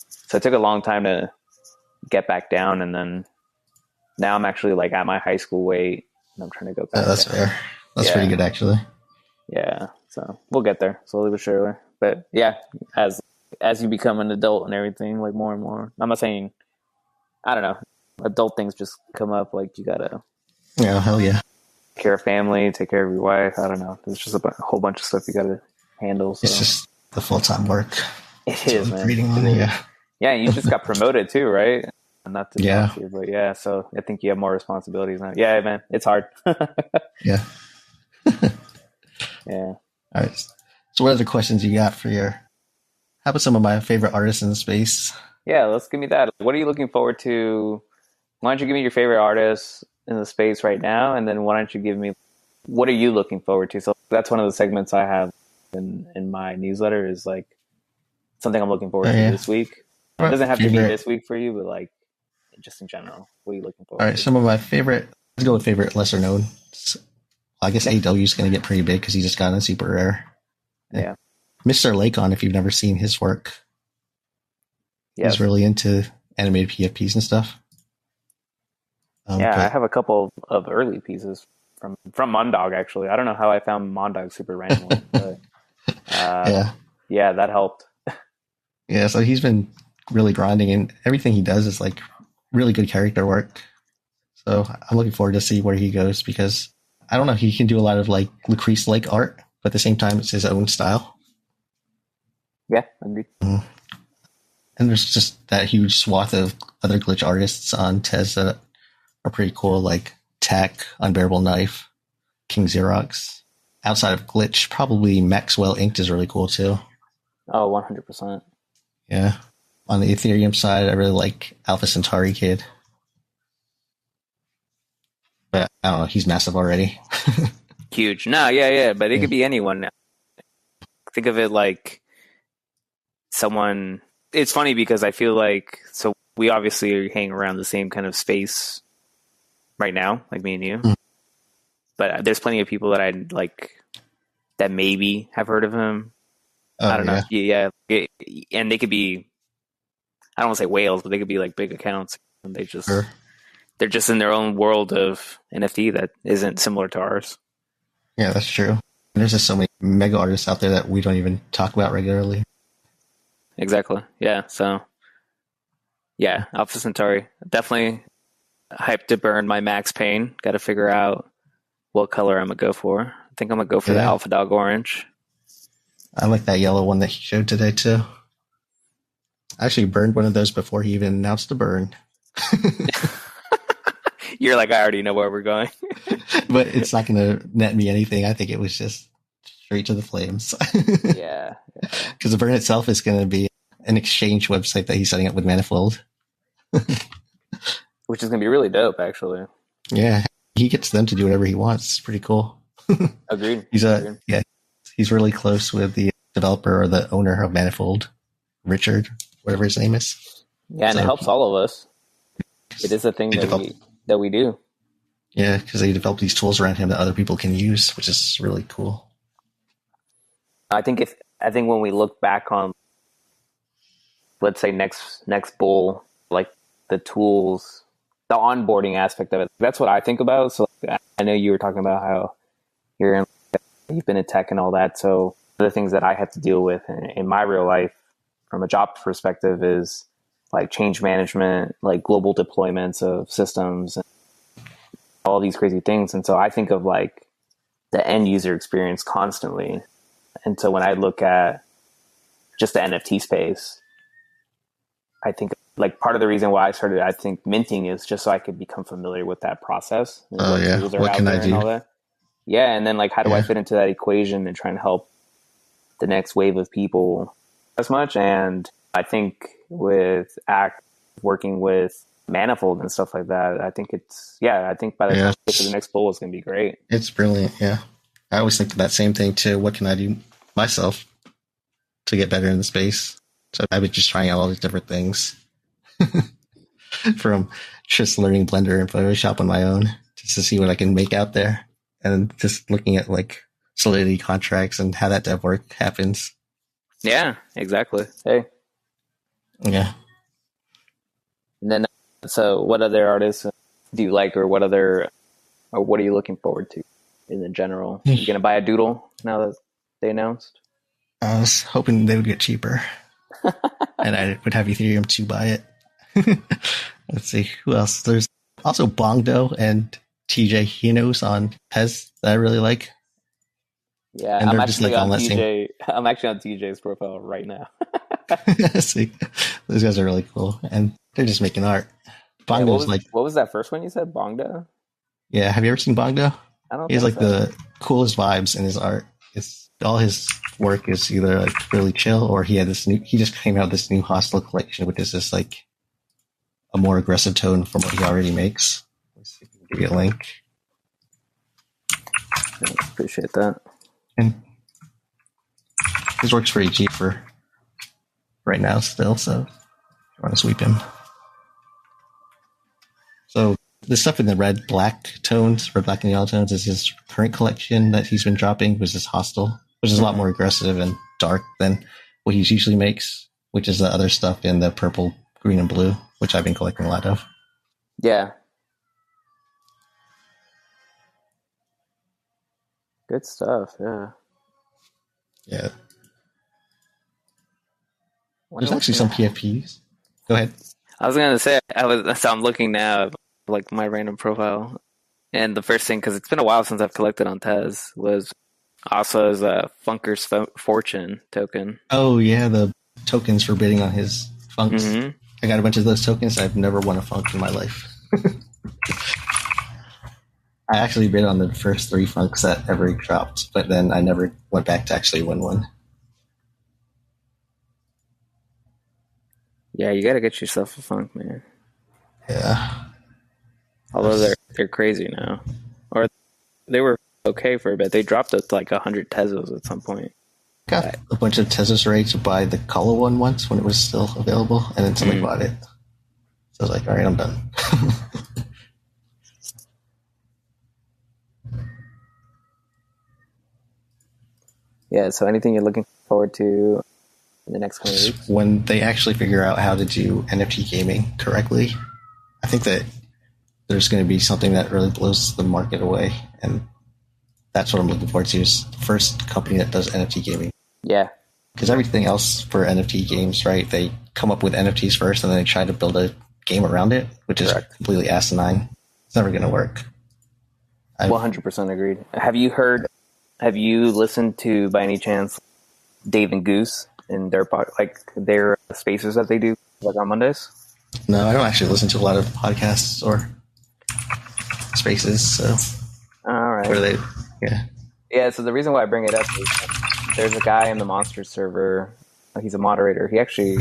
So it took a long time to get back down, and then now I'm actually like at my high school weight, and I'm trying to go back. That's fair. That's pretty good, actually. Yeah, so we'll get there slowly but surely. But yeah, as you become an adult and everything, like more and more. I'm not saying, I don't know, adult things just come up. Like you gotta, hell yeah, take care of family, take care of your wife. I don't know. There's just a whole bunch of stuff you gotta handle. So. It's just the full-time work. It is, man. Yeah, you just got promoted too, right? Not to talk to you, but yeah. So I think you have more responsibilities now. Yeah, man, it's hard. Yeah. Yeah. All right. So what other questions you got for your... How about some of my favorite artists in the space? Yeah, let's give me that. What are you looking forward to? Why don't you give me your favorite artists in the space right now? And then why don't you give me, what are you looking forward to? So that's one of the segments I have in my newsletter is like something I'm looking forward to this week. It doesn't have to be this week for you, but like just in general, what are you looking forward to? All right, some of my favorite, let's go with favorite lesser known. I guess AW is going to get pretty big because he just got in super rare. Yeah. Mr. Lakon, if you've never seen his work, he's really into animated PFPs and stuff. I have a couple of early pieces from Mondog, actually. I don't know how I found Mondog super randomly, but yeah, that helped. Yeah, so he's been really grinding, and everything he does is like really good character work. So I'm looking forward to see where he goes because I don't know, he can do a lot of like Lucrece like art, but at the same time it's his own style. Yeah, agreed. And there's just that huge swath of other glitch artists on Tez that are pretty cool, like Tack, Unbearable Knife, King Xerox. Outside of glitch, probably Maxwell Inked is really cool too. Oh, 100%. Yeah. On the Ethereum side, I really like Alpha Centauri Kid. But I don't know, he's massive already. Huge. No, yeah, but it could be anyone now. Think of it like someone... It's funny because I feel like... So we obviously are hanging around the same kind of space right now, like me and you. Mm. But there's plenty of people that I like that maybe have heard of him. I don't know. Yeah. And they could be... I don't want to say whales, but they could be like big accounts. And they just... Sure. They're just in their own world of NFT that isn't similar to ours. Yeah, that's true. There's just so many mega artists out there that we don't even talk about regularly. Exactly. Yeah. So, yeah, Alpha Centauri. Definitely hyped to burn my Max Payne. Got to figure out what color I'm going to go for. I think I'm going to go for the Alpha Dog Orange. I like that yellow one that he showed today, too. I actually burned one of those before he even announced the burn. You're like, I already know where we're going. But it's not going to net me anything. I think it was just straight to the flames. Yeah. Because the burn itself is going to be an exchange website that he's setting up with Manifold. Which is going to be really dope, actually. Yeah. He gets them to do whatever he wants. It's pretty cool. Agreed. He's really close with the developer or the owner of Manifold, Richard, whatever his name is. Yeah, and it helps all of us. It is a thing that we do. Yeah, because they develop these tools around him that other people can use, which is really cool. I think when we look back on, let's say next bull, like the tools, the onboarding aspect of it, that's what I think about. So I know you were talking about how you've been in tech and all that. So the things that I have to deal with in my real life from a job perspective is like change management, like global deployments of systems, and all these crazy things. And so I think of like the end user experience constantly. And so when I look at just the NFT space, I think like part of the reason why I started, I think minting is just so I could become familiar with that process. And what can I do? And all that. Yeah. And then like, how do I fit into that equation and try and help the next wave of people as much? And I think with ACT working with Manifold and stuff like that, I think I think by the time we get to the next bull, it's going to be great. It's brilliant. Yeah. I always think that same thing too. What can I do myself to get better in the space? So I've been just trying out all these different things from just learning Blender and Photoshop on my own just to see what I can make out there. And just looking at like Solidity contracts and how that dev work happens. Yeah, exactly. Hey. Yeah. And then, so what other artists do you like, or what are you looking forward to in the general? You gonna buy a doodle now that they announced? I was hoping they would get cheaper, and I would have Ethereum to buy it. Let's see who else. There's also Bongdo and TJ Hinos on Pez that I really like. Yeah, and I'm actually on TJ's profile right now. See, those guys are really cool, and they're just making art. Bongdo's what was that first one you said? Bongdo? Yeah, have you ever seen Bongdo? I don't. He has think like the coolest vibes in his art. It's all his work is either like really chill, or he just came out with this new hostile collection, which is just like a more aggressive tone from what he already makes. Let's see if we can give you a link. I appreciate that. And his work's pretty cheap for right now still, so if you want to sweep him. So the stuff in the red, black and yellow tones is his current collection that he's been dropping, which is Hostile, which is a lot more aggressive and dark than what he usually makes, which is the other stuff in the purple, green, and blue, which I've been collecting a lot of. Yeah. Good stuff, yeah. Yeah. There's actually some PFPs. Go ahead. I was gonna say I'm looking now at like my random profile, and the first thing, because it's been a while since I've collected on Tez, was Asa's Funker's Fortune token. Oh yeah, the tokens for bidding on his funks. Mm-hmm. I got a bunch of those tokens. I've never won a funk in my life. I actually bid on the first 3 funks that ever dropped, but then I never went back to actually win one. Yeah, you gotta get yourself a funk, man. Yeah. Although they're crazy now. Or they were okay for a bit. They dropped it to like 100 Tezos at some point. Got a bunch of Tezos ready to buy the color one once when it was still available, and then somebody bought it. So I was like, all right, I'm done. Yeah, so anything you're looking forward to in the next coming weeks? When they actually figure out how to do NFT gaming correctly, I think that there's going to be something that really blows the market away, and that's what I'm looking forward to, is the first company that does NFT gaming. Yeah. Because everything else for NFT games, right, they come up with NFTs first, and then they try to build a game around it, which is completely asinine. It's never going to work. 100% agreed. Have you listened to, by any chance, Dave and Goose and their spaces that they do like on Mondays? No, I don't actually listen to a lot of podcasts or spaces, so. All right. Where they, yeah. Yeah, so the reason why I bring it up is there's a guy in the Monster server. He's a moderator. He actually,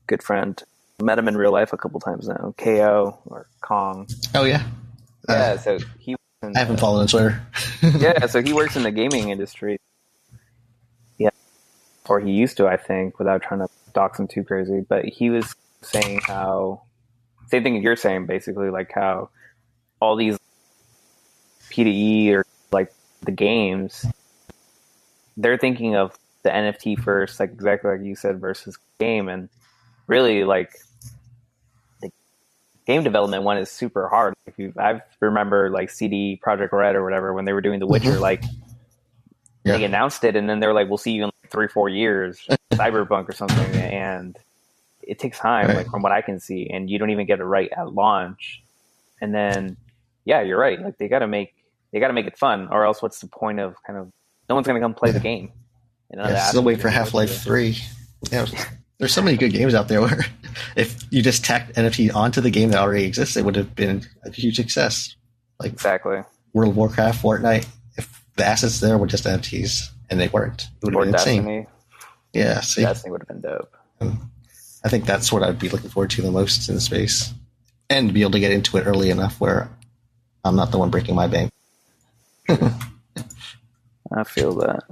good friend. Met him in real life a couple times now. KO or Kong. Oh, yeah. Yeah, so he. I haven't followed on Twitter. Yeah, so he works in the gaming industry. Yeah, or he used to, I think, without trying to dox him too crazy. But he was saying how, same thing you're saying, basically, like how all these P2E or like the games, they're thinking of the NFT first, like exactly like you said, versus game, and really like. Game development one is super hard. I remember like CD Projekt Red or whatever when they were doing The Witcher, like they announced it and then they were like, "We'll see you in like 3-4 years, Cyberpunk or something," and it takes time, like from what I can see, and you don't even get it right at launch. And then, yeah, you're right. Like they got to make it fun, or else what's the point of kind of no one's going to come play the game. Still wait for Half-Life 3. Yeah. There's so many good games out there where if you just tacked NFT onto the game that already exists, it would have been a huge success. Like exactly World of Warcraft, Fortnite. If the assets there were just NFTs and they weren't, it would have been Destiny. insane. Yeah, see? Destiny would have been dope. I think that's what I'd be looking forward to the most in the space, and be able to get into it early enough where I'm not the one breaking my bank. I feel that.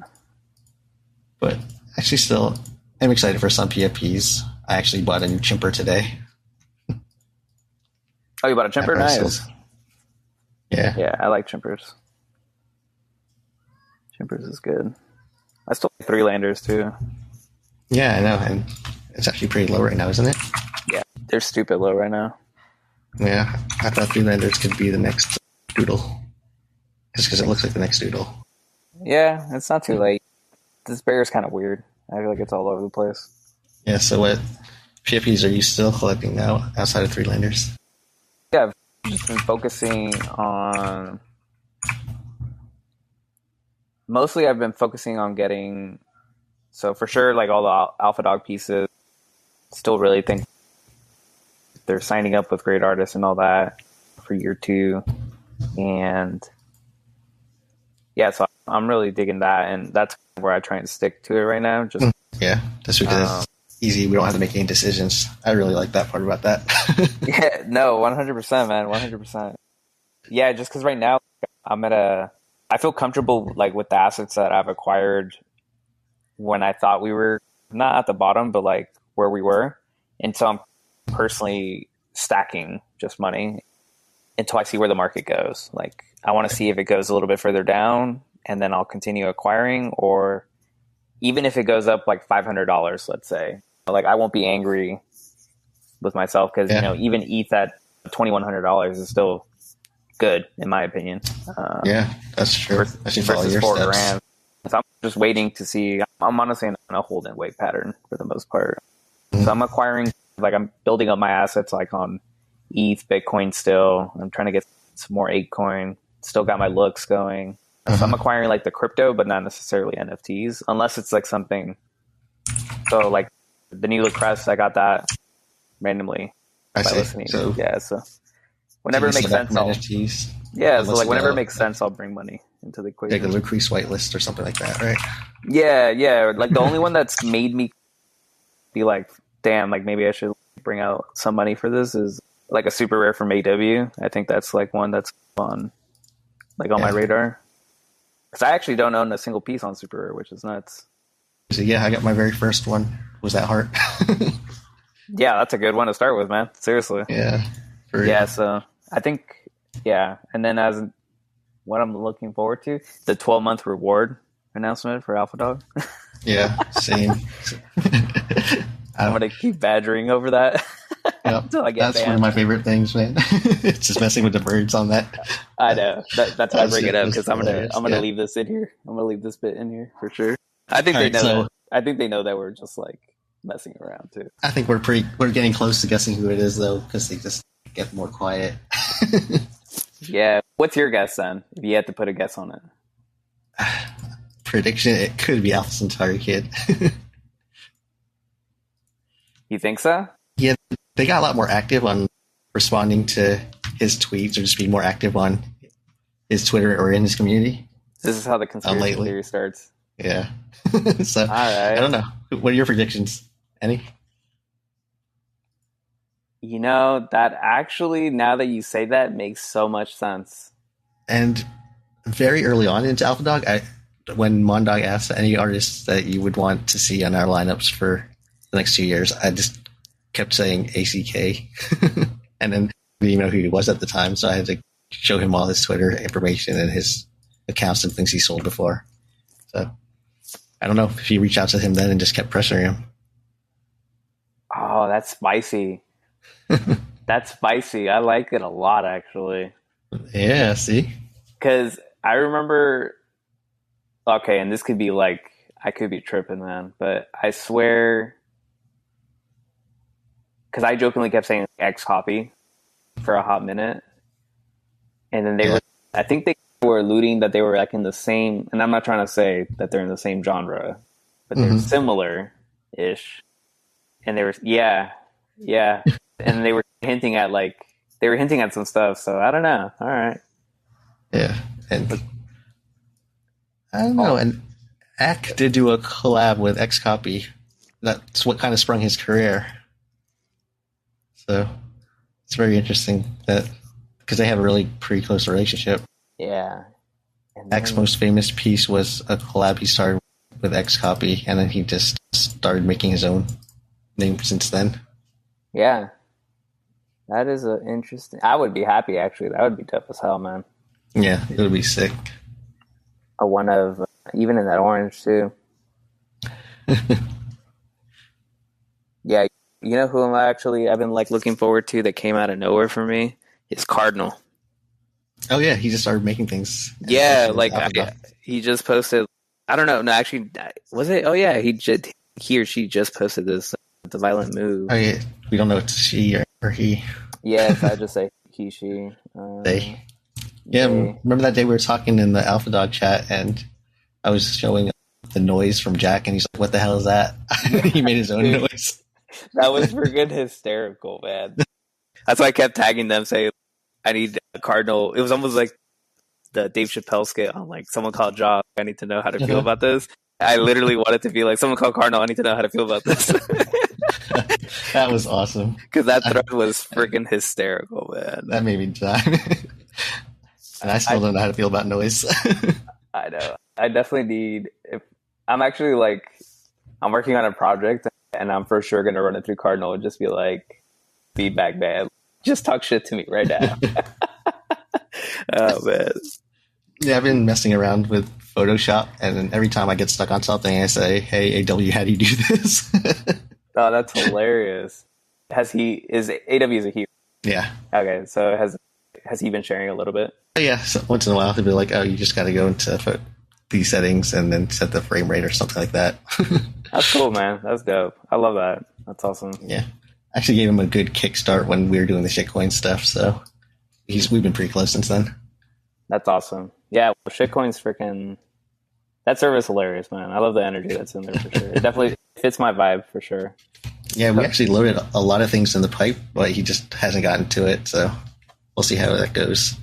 But actually, still, I'm excited for some PFPs. I actually bought a new chimper today. Oh, you bought a chimper? Nice. Yeah. Yeah, I like chimpers. Chimpers is good. I still like 3-landers too. Yeah, I know. And it's actually pretty low right now, isn't it? Yeah, they're stupid low right now. Yeah, I thought 3-landers could be the next doodle. Just because it looks like the next doodle. Yeah, it's not too late. This bear is kind of weird. I feel like it's all over the place. Yeah, so what PFPs are you still collecting now outside of 3-landers? Yeah, I've just been focusing on... Mostly I've been focusing on getting... So for sure, like all the Alpha Dog pieces, still really think they're signing up with great artists and all that for year 2. And yeah, so I'm really digging that. And that's where I try and stick to it right now. Just yeah, that's because it's easy. We don't have to make any decisions. I really like that part about that. Yeah, no, 100%, man, 100%. Yeah, just because right now I feel comfortable like with the assets that I've acquired when I thought we were not at the bottom, but like where we were. And so I'm personally stacking just money until I see where the market goes. Like I want to see if it goes a little bit further down and then I'll continue acquiring, or even if it goes up like $500, let's say, like I won't be angry with myself because, you know, even ETH at $2,100 is still good in my opinion. Yeah, that's true. Versus $4,000. So I'm just waiting to see. I'm honestly in a hold and wait pattern for the most part. So I'm acquiring, like I'm building up my assets like on ETH, Bitcoin still. I'm trying to get some more ApeCoin. Still got my looks going. So I'm acquiring like the crypto, but not necessarily NFTs, unless it's like something. So like the new Crest, I got that randomly by listening. So yeah, so whenever it makes sense, NFTs. Yeah, so like whenever it makes sense, I'll bring money into the equation. Like a Lucrease whitelist or something like that, right? Yeah. Like the only one that's made me be like, damn, like maybe I should bring out some money for this is like a super rare from AW. I think that's like one that's on my radar. Because I actually don't own a single piece on super rare, which is nuts. So yeah, I got my very first one. Was that Heart? Yeah, that's a good one to start with, man. Seriously. Yeah. So I think, yeah. And then as what I'm looking forward to, the 12-month reward announcement for Alpha Dog. Yeah, same. I'm going to keep badgering over that. Yep. Until I get That's banned. one of my favorite things, man. It's just messing with the birds on that. I know. That's why I bring it up, because I'm gonna leave this in here. I'm gonna leave this bit in here for sure. I think they know that. I think they know that we're just like messing around too. I think we're getting close to guessing who it is though, because they just get more quiet. Yeah. What's your guess then? If you had to put a guess on it. Prediction: it could be Alpha Centauri Kid. You think so? Yeah, they got a lot more active on responding to his tweets, or just being more active on his Twitter or in his community. This is how the conspiracy theory starts. Yeah. So all right. I don't know. What are your predictions? Any? You know, that actually, now that you say that, makes so much sense. And very early on into Alpha Dog, when Mondog asked any artists that you would want to see on our lineups for the next 2 years, I just kept saying ACK. And then we didn't even know who he was at the time, so I had to show him all his Twitter information and his accounts and things he sold before. So I don't know if he reached out to him then and just kept pressuring him. Oh, that's spicy. That's spicy. I like it a lot, actually. Yeah, see? Because I remember... Okay, and this could be like... I could be tripping, man. But I swear... Because I jokingly kept saying X copy for a hot minute. And then they were... I think they were alluding that they were like in the same... And I'm not trying to say that they're in the same genre. But they're similar-ish. And they were... Yeah. And they were hinting at some stuff, so I don't know. All right. Yeah. And I don't know. And Ak did do a collab with X Copy. That's what kind of sprung his career. So it's very interesting that because they have a really pretty close relationship. Yeah. Ak's most famous piece was a collab he started with Xcopy, and then he just started making his own name since then. Yeah. That is a interesting... I would be happy, actually. That would be tough as hell, man. Yeah, it would be sick. A one of... even in that orange, too. Yeah, you know who I've been like looking forward to that came out of nowhere for me? Is Cardinal. Oh yeah, he just started making things. Yeah, like he just posted... I don't know. No, actually, was it? Oh yeah, he or she just posted this, the violent move. Oh yeah, we don't know if it's she or he. Yes, I just say he, she. They. Yeah, remember that day we were talking in the Alpha Dog chat, and I was showing the noise from Jack, and he's like, "What the hell is that?" He made his own noise. That was freaking hysterical, man. That's why I kept tagging them, saying, "I need a Cardinal." It was almost like the Dave Chappelle skit on like someone called Job. I need to know how to feel about this. I literally wanted to be like someone called Cardinal. I need to know how to feel about this. That was awesome because that thread was freaking hysterical, man. That made me die. And I still don't know how to feel about noise. I know. I definitely need. If I'm actually like, I'm working on a project, and I'm for sure gonna run it through Cardinal and just be like, feedback, man. Just talk shit to me right now. Oh man. Yeah, I've been messing around with Photoshop, and then every time I get stuck on something, I say, "Hey, AW, how do you do this?" Oh, that's hilarious. Is AW is a he? Yeah. Okay, so has he been sharing a little bit? Yeah, so once in a while he'll be like, "Oh, you just got to go into these settings and then set the frame rate or something like that." That's cool, man. That's dope. I love that. That's awesome. Yeah, I actually gave him a good kickstart when we were doing the shitcoin stuff, so we've been pretty close since then. That's awesome. Yeah, well, shitcoin's freaking... That server is hilarious, man. I love the energy that's in there for sure. It definitely fits my vibe for sure. Yeah, we actually loaded a lot of things in the pipe, but he just hasn't gotten to it, so we'll see how that goes.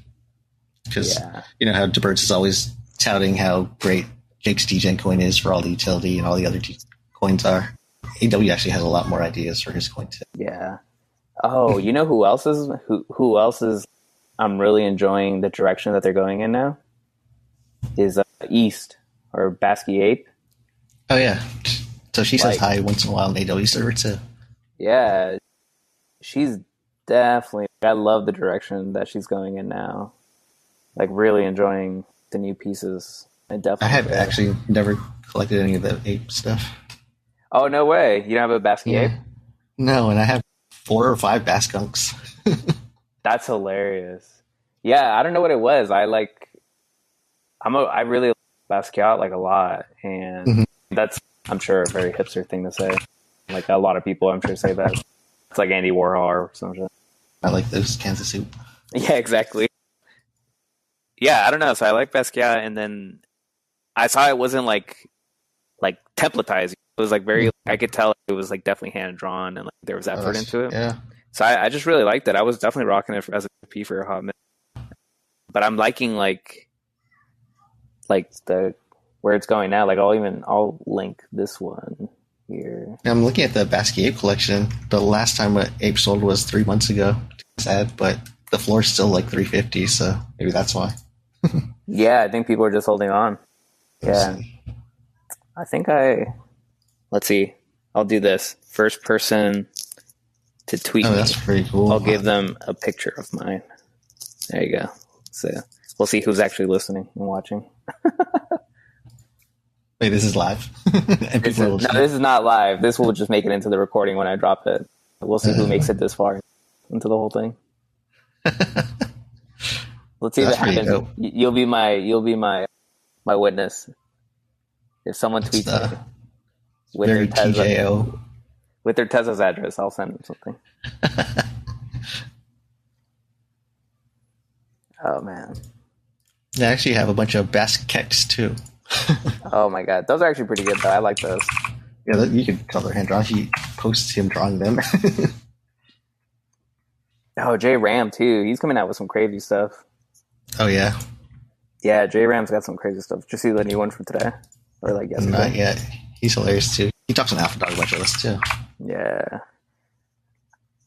Because you know how DeBert's is always touting how great Jake's Degen coin is for all the utility and all the other coins are. AW actually has a lot more ideas for his coin too. Yeah. Oh, you know who else is? Who else is? I'm really enjoying the direction that they're going in now. Is East or Basky Ape? Oh yeah. So she says hi once in a while in AW server too. Yeah, she's definitely... I love the direction that she's going in now. Like, really enjoying the new pieces. I have actually never collected any of the ape stuff. Oh, no way. You don't have a Basky Ape? No, and I have 4 or 5 Baskunks. That's hilarious. Yeah, I don't know what it was. I really like Basquiat like a lot, and that's, I'm sure, a very hipster thing to say. Like a lot of people, I'm sure, say that. It's like Andy Warhol or something. I like those cans of soup. Yeah, exactly. Yeah, I don't know. So I like Basquiat, and then I saw it wasn't like templatized. It was like very. I could tell it was like definitely hand drawn, and like there was effort into it. Yeah. So I just really liked it. I was definitely rocking it as a P for a hot minute. But I'm liking like the where it's going now. Like I'll link this one here. I'm looking at the Basky Ape collection. The last time an ape sold was 3 months ago. Sad, but the floor's still like 350, so maybe that's why. Yeah, I think people are just holding on. Yeah. I think let's see. I'll do this. First person to tweet me. That's pretty cool. I'll give them a picture of mine. There you go. So we'll see who's actually listening and watching. Wait, this is live? This is not live. This will just make it into the recording when I drop it. We'll see who makes it this far into the whole thing. Let's see if it happens. You'll be my witness. If someone tweets me with their Tesla, with their Tesla's address, I'll send them something. Oh man. They actually have a bunch of baskets too. Oh my god, those are actually pretty good though. I like those. Yeah, you could color hand draw. He posts him drawing them. Oh, J Ram too. He's coming out with some crazy stuff. Oh yeah. Yeah, J Ram's got some crazy stuff. Did you see the new one from today? Or like yesterday? Not yet. He's hilarious too. He talks on Alpha Dog a bunch of us too. Yeah.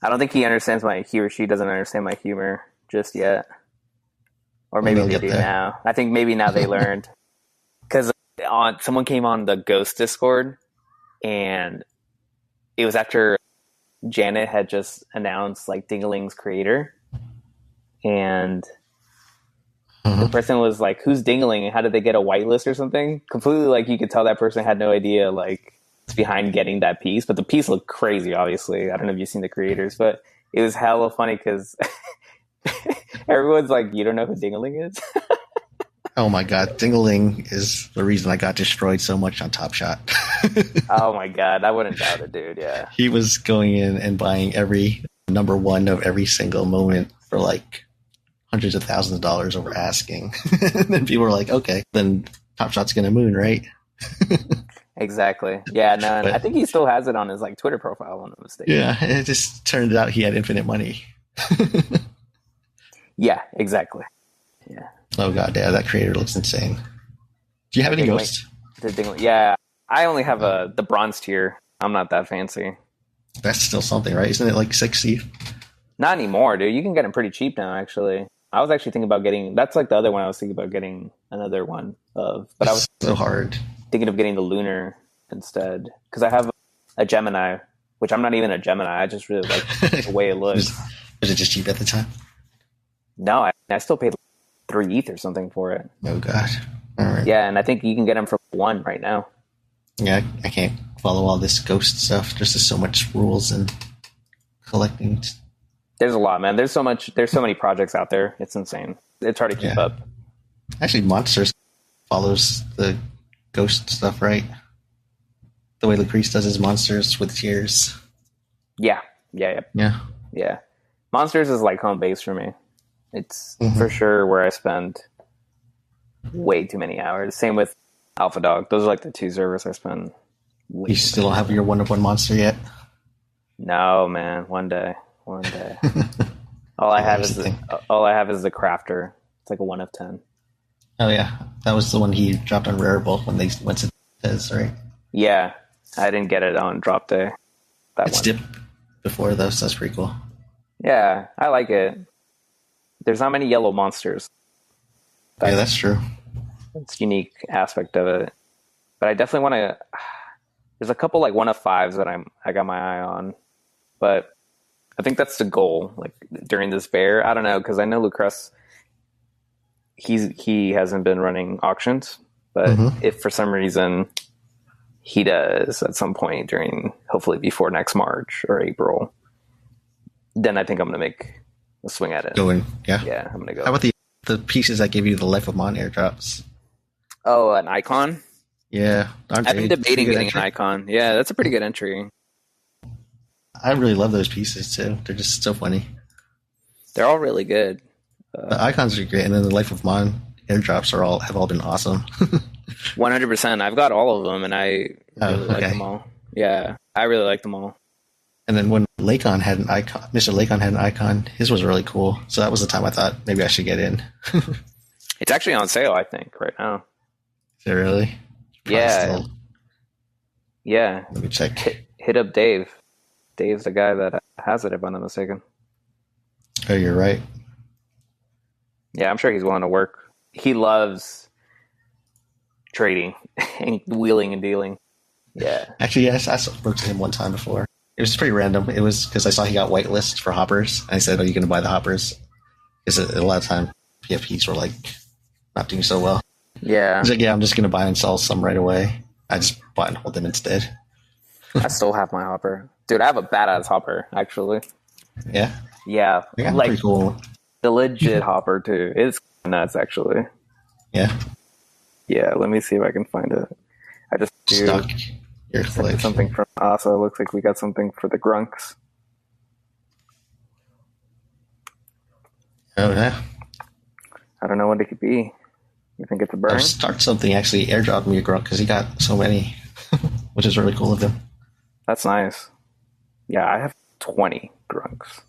I don't think he or she doesn't understand my humor just yet. Or maybe now. I think maybe now they learned. Because someone came on the Ghost Discord, and it was after Janet had just announced like Dingling's creator, and the person was like, "Who's Dingling? And how did they get a whitelist or something?" Completely, like, you could tell that person had no idea like what's behind getting that piece, but the piece looked crazy. Obviously, I don't know if you've seen the creators, but it was hella funny because everyone's like, "You don't know who Dingling is?" Oh my god, Dingling is the reason I got destroyed so much on Top Shot. Oh my god, I wouldn't doubt it, dude. Yeah, he was going in and buying every number one of every single moment for like hundreds of thousands of dollars over asking. And then people were like, okay, then Top Shot's gonna moon, right? exactly. Yeah, no, But, I think he still has it on his like Twitter profile, if I'm not mistaken. yeah, it just turned out he had infinite money. Yeah, exactly. Yeah. Oh god, yeah, that creator looks insane. Do you have any ghosts? Yeah, I only have the bronze tier. I'm not that fancy. That's still something, right? Isn't it like 60? Not anymore, dude. You can get them pretty cheap now, actually. I was actually thinking about getting, that's like the other one I was thinking about getting another one of, but I was so hard. Thinking of getting the lunar instead, because I have a Gemini, which I'm not even a Gemini. I just really like the way it looks. Was it just cheap at the time? No, I still paid 3 ETH or something for it. Oh god. All right. Yeah, and I think you can get them for 1 right now. Yeah, I can't follow all this ghost stuff. There's just so much rules and collecting. There's a lot, man. There's so many projects out there. It's insane. It's hard to keep up. Actually, Monsters follows the ghost stuff, right? The way Lucrece does his Monsters with tiers. Yeah. Monsters is like home base for me. It's for sure where I spend way too many hours. Same with Alpha Dog. Those are like the 2 servers I spend. You still don't have your 1-of-1 monster yet? No, man. One day. All I have is the crafter. It's like a 1 of 10. Oh yeah, that was the one he dropped on Rareable when they went to Tez, right? Yeah, I didn't get it on drop day. It's dipped before though, so that's pretty cool. Yeah, I like it. There's not many yellow monsters. Yeah, that's true. It's a unique aspect of it. But I definitely want to. There's a couple like 1 of 5s that I got my eye on, but I think that's the goal. Like during this bear, I don't know, because I know Lucrece, he hasn't been running auctions, but if for some reason he does at some point during, hopefully before next March or April, then I think I'm gonna make a swing at it. Yeah, I'm gonna go. How about the pieces that give you the Life of Mon airdrops? Oh, an icon. Yeah, I've been debating getting an icon. Yeah, that's a pretty good entry. I really love those pieces too. They're just so funny. They're all really good. The icons are great, and then the Life of Mon airdrops have all been awesome. 100%. I've got all of them, and I really like them all. Yeah, I really like them all. And then when Lakon had an icon, Mr. Lakon had an icon. His was really cool. So that was the time I thought maybe I should get in. It's actually on sale, I think, right now. Is it really? Yeah. Yeah. Let me check. Hit up Dave. Dave's the guy that has it, if I'm not mistaken. Oh, you're right. Yeah, I'm sure he's willing to work. He loves trading and wheeling and dealing. Yeah. Actually, yes, I spoke to him one time before. It was pretty random. It was because I saw he got whitelist for hoppers. And I said, "Are you going to buy the hoppers?" Because a lot of time PFPs were like not doing so well. Yeah. He's like, "Yeah, I'm just going to buy and sell some right away." I just bought and hold them instead. I still have my hopper. Dude, I have a badass hopper, actually. Yeah? Yeah. Like pretty cool. The legit hopper, too. It's nuts, actually. Yeah? Yeah, let me see if I can find it. I just stuck your collection. Something from Asa. Looks like we got something for the grunks. Oh, yeah. I don't know what it could be. You think it's a burn? Or start something actually airdropped me a grunk because he got so many, which is really cool of him. That's nice. Yeah, I have 20 grunks.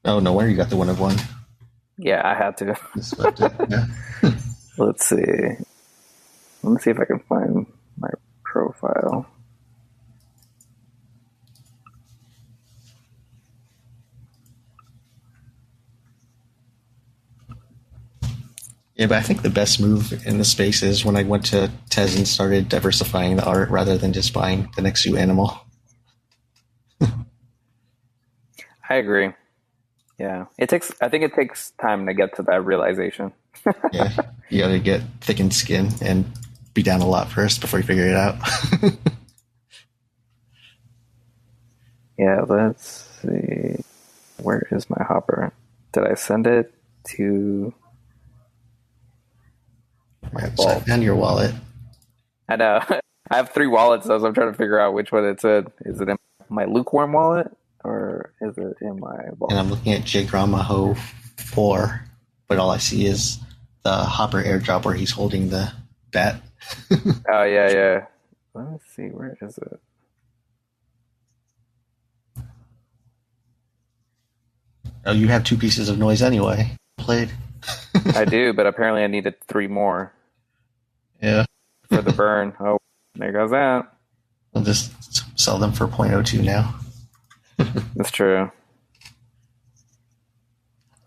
Oh, no wonder you got the 1-of-1. Yeah, I had to. Yeah. Let's see. Let me see if I can find my profile. Yeah, but I think the best move in the space is when I went to Tez and started diversifying the art rather than just buying the next zoo animal. I agree. Yeah, I think it takes time to get to that realization. Yeah, you got to get thickened skin and be down a lot first before you figure it out. Yeah, let's see. Where is my hopper? Did I send it to my So I vault? found your wallet. I know. I have 3 wallets, so I'm trying to figure out which one it's in. Is it in my lukewarm wallet or is it in my vault? And I'm looking at Jigramaho 4, but all I see is the hopper airdrop where he's holding the bat. Oh, yeah. Let me see. Where is it? Oh, you have 2 pieces of noise anyway. Played. I do, but apparently I needed 3 more Yeah. for the burn. Oh, there goes that. I'll just sell them for 0.02 now. That's true.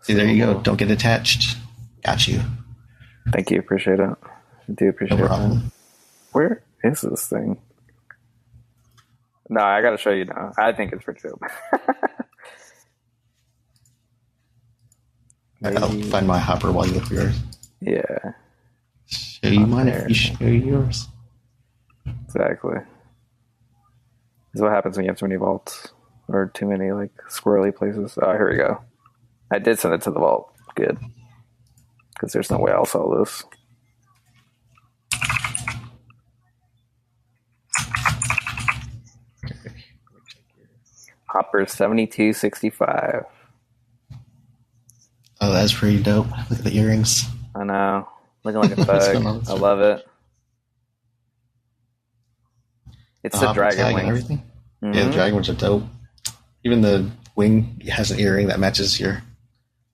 See, there you go. Don't get attached. Got you. Thank you. Appreciate it. I do appreciate No it. problem. Where is this thing? No, I got to show you now. I think it's pretty dope. I'll find my hopper while you look for yours. Yeah. Show you mine if you show yours. Exactly. This is what happens when you have too many vaults or too many like squirrely places. Oh, here we go. I did send it to the vault. Good. Because there's no way I'll sell this. Hopper 7265. Oh, that's pretty dope. Look at the earrings. I know. Looking like a thug. I love it. It's the dragon wing. Everything. Mm-hmm. Yeah, the dragon wings are dope. Even the wing has an earring that matches your.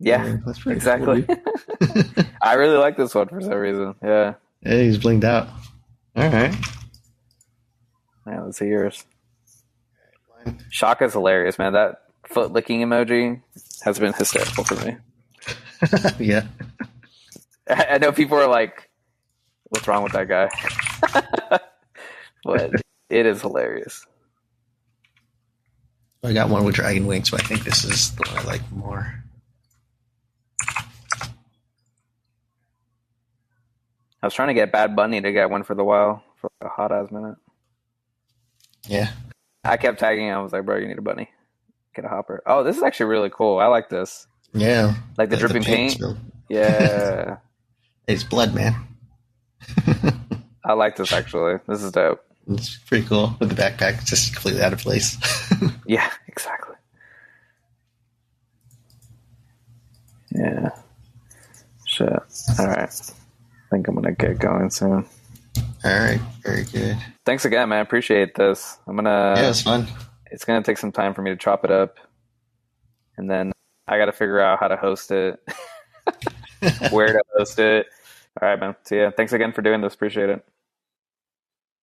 Yeah, that's pretty exactly. Cool. I really like this one for some reason. Yeah. Yeah, he's blinged out. All right. Yeah, let's see yours. Shaka's hilarious, man. That foot licking emoji has been hysterical for me. Yeah. I know people are like, what's wrong with that guy? But it is hilarious. I got one with dragon wings, but I think this is the one I like more. I was trying to get Bad Bunny to get one for the while for like a hot ass minute. Yeah. I kept tagging him. I was like, bro, you need a bunny. Get a hopper. Oh, this is actually really cool. I like this. Yeah. Like the dripping paint. Yeah. It's blood, man. I like this actually. This is dope. It's pretty cool with the backpack just completely out of place. Yeah, exactly. Yeah. Shit. All right. I think I'm going to get going soon. All right. Very good. Thanks again, man. I appreciate this. Yeah, it's fun. It's going to take some time for me to chop it up. And then I got to figure out how to host it, where to host it. All right, man. See ya. Thanks again for doing this. Appreciate it.